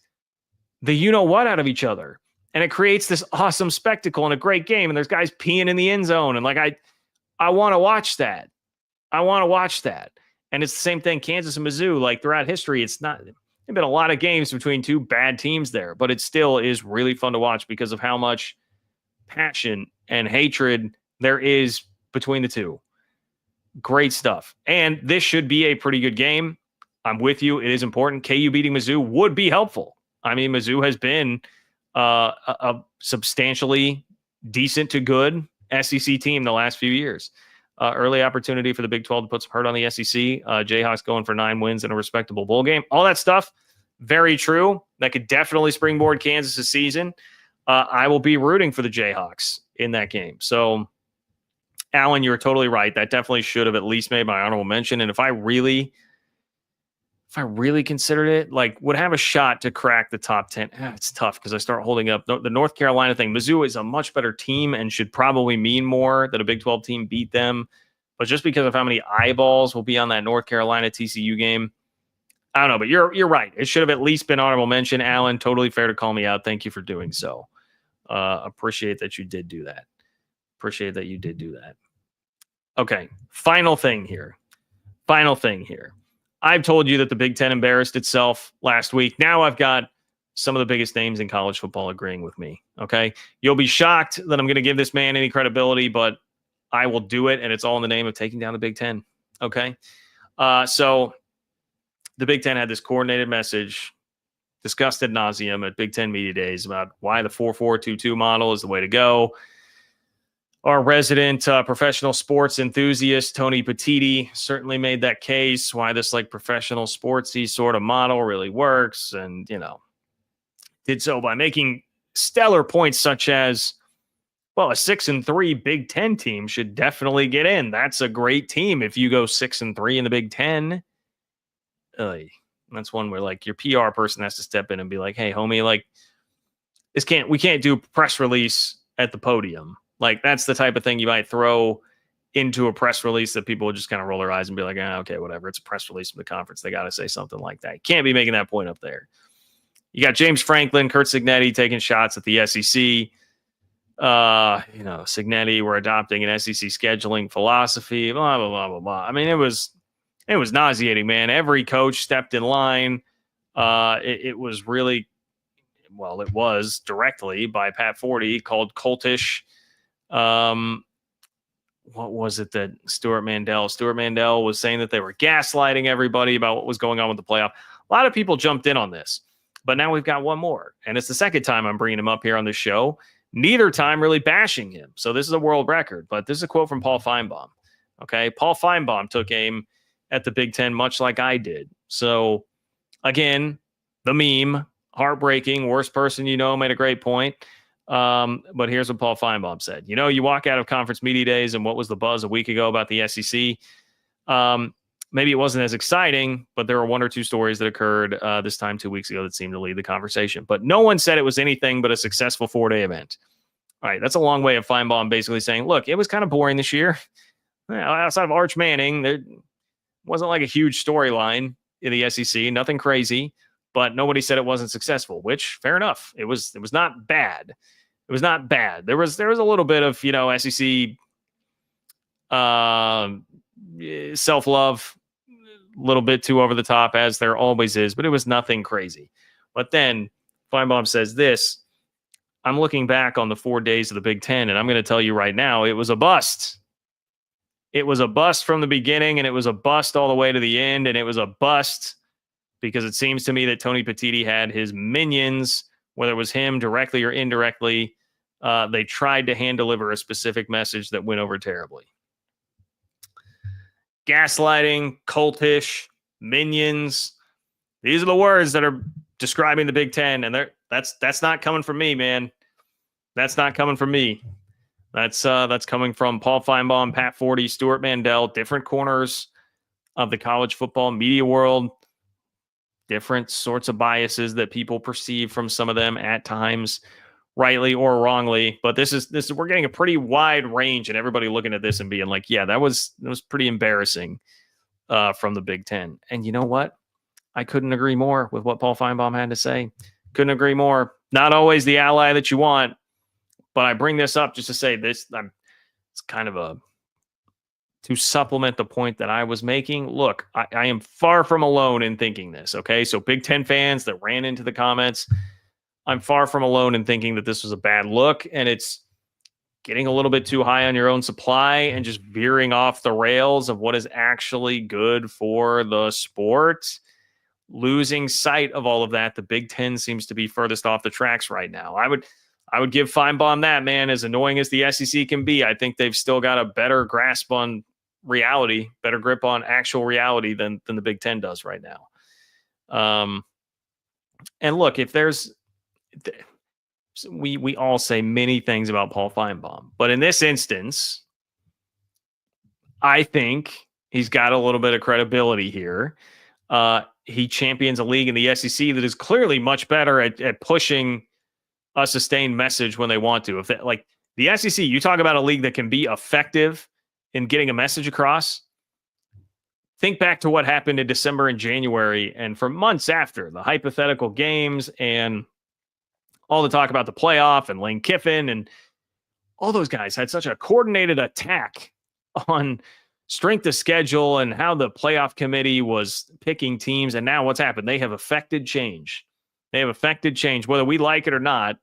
the you-know-what out of each other. And it creates this awesome spectacle and a great game. And there's guys peeing in the end zone. And like, I want to watch that. And it's the same thing, Kansas and Mizzou, like throughout history, there've been a lot of games between two bad teams there, but it still is really fun to watch because of how much passion and hatred there is between the two. Great stuff. And this should be a pretty good game. I'm with you. It is important. KU beating Mizzou would be helpful. I mean, Mizzou has been a substantially decent to good SEC team the last few years. Early opportunity for the Big 12 to put some hurt on the SEC. Jayhawks going for 9 wins in a respectable bowl game. All that stuff, very true. That could definitely springboard Kansas this season. I will be rooting for the Jayhawks in that game. So, Alan, you're totally right. That definitely should have at least made my honorable mention. And if I really considered it, like would have a shot to crack the top 10. It's tough because I start holding up the North Carolina thing. Mizzou is a much better team and should probably mean more that a Big 12 team beat them. But just because of how many eyeballs will be on that North Carolina TCU game, I don't know. But you're right. It should have at least been honorable mention. Alan, totally fair to call me out. Thank you for doing so. Appreciate that you did do that. Okay. Final thing here. I've told you that the Big Ten embarrassed itself last week. Now I've got some of the biggest names in college football agreeing with me. Okay. You'll be shocked that I'm going to give this man any credibility, but I will do it. And it's all in the name of taking down the Big Ten. Okay. So the Big Ten had this coordinated message discussed ad nauseum at Big Ten Media Days about why the 4-4-2-2 model is the way to go. Our resident professional sports enthusiast, Tony Petitti, certainly made that case why this like professional sportsy sort of model really works. And, did so by making stellar points such as, well, a 6-3 Big Ten team should definitely get in. That's a great team if you go 6-3 in the Big Ten. That's one where like your PR person has to step in and be like, hey, homie, like we can't do a press release at the podium. Like that's the type of thing you might throw into a press release that people would just kind of roll their eyes and be like, okay, whatever. It's a press release from the conference. They got to say something like that. You can't be making that point up there. You got James Franklin, Kurt Cignetti taking shots at the SEC. Cignetti, we're adopting an SEC scheduling philosophy, blah, blah, blah, blah, blah. I mean, it was nauseating, man. Every coach stepped in line. It was really, well, it was directly by Pat Forty called cultish. What was it that Stuart Mandel was saying that they were gaslighting everybody about what was going on with the playoff. A lot of people jumped in on this, but now we've got one more. And it's the second time I'm bringing him up here on this show. Neither time really bashing him. So this is a world record, but this is a quote from Paul Finebaum. Okay. Paul Finebaum took aim at the Big Ten, much like I did. So again, the meme, heartbreaking, worst person made a great point. But here's what Paul Finebaum said. You walk out of conference media days and what was the buzz a week ago about the SEC? Maybe it wasn't as exciting, but there were one or two stories that occurred this time 2 weeks ago that seemed to lead the conversation. But no one said it was anything but a successful 4-day event. All right, that's a long way of Finebaum basically saying, look, it was kind of boring this year. Outside of Arch Manning, there wasn't like a huge storyline in the SEC, nothing crazy, but nobody said it wasn't successful, which fair enough. It was not bad. It was not bad. There was a little bit of, SEC self-love, a little bit too over the top, as there always is, but it was nothing crazy. But then Finebaum says this, I'm looking back on the 4 days of the Big Ten, and I'm going to tell you right now, it was a bust. It was a bust from the beginning, and it was a bust all the way to the end, and it was a bust because it seems to me that Tony Petitti had his minions, whether it was him directly or indirectly, they tried to hand deliver a specific message that went over terribly. Gaslighting, cultish, minions. These are the words that are describing the Big Ten, and that's not coming from me, man. That's not coming from me. That's coming from Paul Finebaum, Pat Forty, Stuart Mandel, different corners of the college football media world, different sorts of biases that people perceive from some of them at times, rightly or wrongly. But this is we're getting a pretty wide range, and everybody looking at this and being like, yeah, that was pretty embarrassing from the Big Ten. And you know what? I couldn't agree more with what Paul Finebaum had to say. Couldn't agree more. Not always the ally that you want, but I bring this up just to say this. It's kind of to supplement the point that I was making. Look, I am far from alone in thinking this. Okay, so Big Ten fans that ran into the comments, I'm far from alone in thinking that this was a bad look, and it's getting a little bit too high on your own supply and just veering off the rails of what is actually good for the sport. Losing sight of all of that, the Big Ten seems to be furthest off the tracks right now. I would give Finebaum that, man. As annoying as the SEC can be, I think they've still got a better grasp on reality, better grip on actual reality than the Big Ten does right now. And look, if there's we all say many things about Paul Finebaum, but in this instance, I think he's got a little bit of credibility here. He champions a league in the SEC that is clearly much better at pushing a sustained message when they want to. If they, like the SEC, you talk about a league that can be effective in getting a message across. Think back to what happened in December and January, and for months after the hypothetical games and all the talk about the playoff and Lane Kiffin and all those guys had such a coordinated attack on strength of schedule and how the playoff committee was picking teams. And now what's happened? They have affected change. They have affected change, whether we like it or not.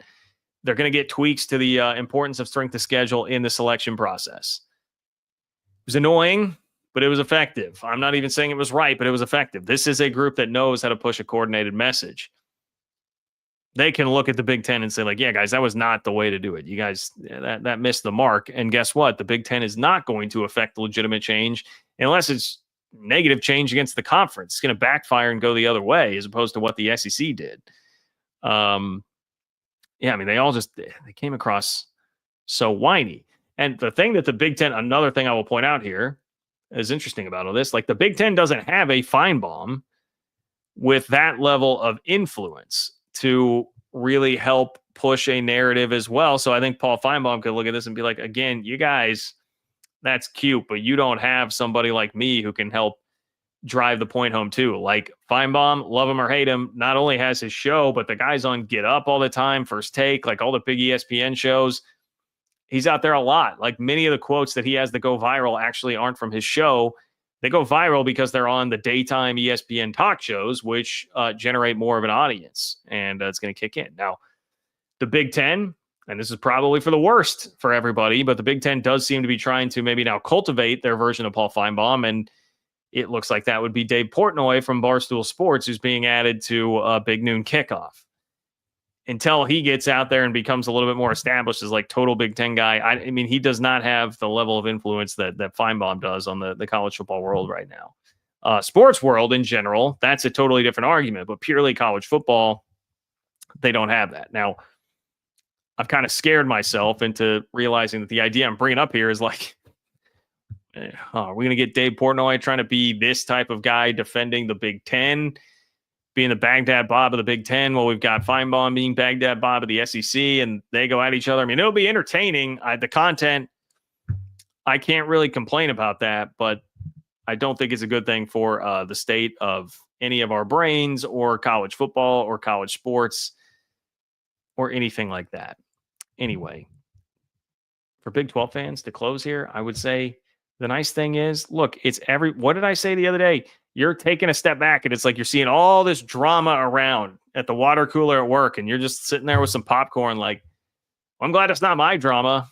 They're going to get tweaks to the importance of strength of schedule in the selection process. It was annoying, but it was effective. I'm not even saying it was right, but it was effective. This is a group that knows how to push a coordinated message. They can look at the Big Ten and say, like, yeah, guys, that was not the way to do it. You guys, that missed the mark. And guess what? The Big Ten is not going to affect legitimate change unless it's negative change against the conference. It's going to backfire and go the other way as opposed to what the SEC did. Yeah, I mean, they came across so whiny. And the thing that the Big Ten, another thing I will point out here is interesting about all this, like the Big Ten doesn't have a Finebaum with that level of influence to really help push a narrative as well. So I think Paul Finebaum could look at this and be like, again, you guys, that's cute, but you don't have somebody like me who can help drive the point home too. Like Finebaum, love him or hate him, not only has his show, but the guy's on Get Up all the time, First Take, like all the big ESPN shows. He's out there a lot. Like many of the quotes that he has that go viral actually aren't from his show. They go viral because they're on the daytime ESPN talk shows, which generate more of an audience, and it's going to kick in. Now, the Big Ten, and this is probably for the worst for everybody, but the Big Ten does seem to be trying to maybe now cultivate their version of Paul Finebaum, and it looks like that would be Dave Portnoy from Barstool Sports, who's being added to Big Noon Kickoff. Until he gets out there and becomes a little bit more established as like total Big Ten guy, I mean, he does not have the level of influence that Finebaum does on the college football world right now. Sports world in general, that's a totally different argument, but purely college football, they don't have that. Now, I've kind of scared myself into realizing that the idea I'm bringing up here is like, are we going to get Dave Portnoy trying to be this type of guy defending the Big Ten, being the Baghdad Bob of the Big Ten? Well, we've got Finebaum being Baghdad Bob of the SEC, and they go at each other. I mean, it'll be entertaining. The content, I can't really complain about that, but I don't think it's a good thing for the state of any of our brains or college football or college sports or anything like that. Anyway, for Big 12 fans to close here, I would say the nice thing is, look, it's what did I say the other day? You're taking a step back and it's like you're seeing all this drama around at the water cooler at work, and you're just sitting there with some popcorn like, well, I'm glad it's not my drama.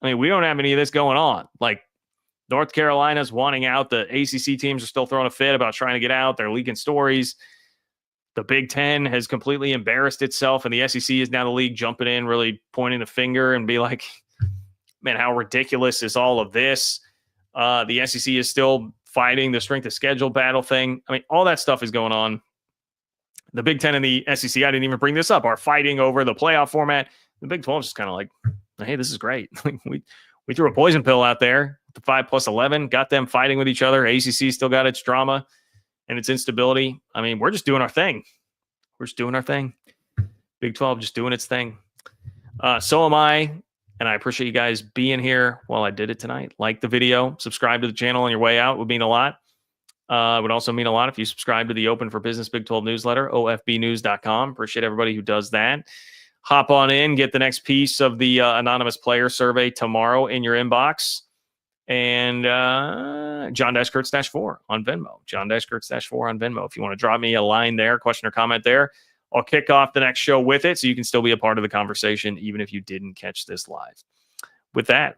I mean, we don't have any of this going on. Like North Carolina's wanting out. The ACC teams are still throwing a fit about trying to get out. They're leaking stories. The Big Ten has completely embarrassed itself, and the SEC is now the league jumping in, really pointing the finger and be like, man, how ridiculous is all of this? The SEC is still fighting the strength of schedule battle thing. I mean, all that stuff is going on. The Big Ten and the SEC, I didn't even bring this up, are fighting over the playoff format. The Big 12 is just kind of like, hey, this is great. we threw a poison pill out there, the 5+11, got them fighting with each other. ACC still got its drama and its instability. I mean, we're just doing our thing. We're just doing our thing. Big 12 just doing its thing. So am I. And I appreciate you guys being here while I did it tonight. Like the video, subscribe to the channel on your way out. It would mean a lot. It would also mean a lot if you subscribe to the Open for Business Big 12 newsletter, ofbnews.com. Appreciate everybody who does that. Hop on in, get the next piece of the anonymous player survey tomorrow in your inbox. And John-Kurtz-4 on Venmo. John-Kurtz-4 on Venmo. If you want to drop me a line there, question or comment there, I'll kick off the next show with it so you can still be a part of the conversation, even if you didn't catch this live. With that,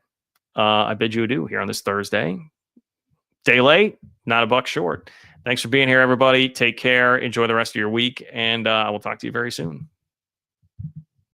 I bid you adieu here on this Thursday. Day late, not a buck short. Thanks for being here, everybody. Take care. Enjoy the rest of your week, and I will talk to you very soon.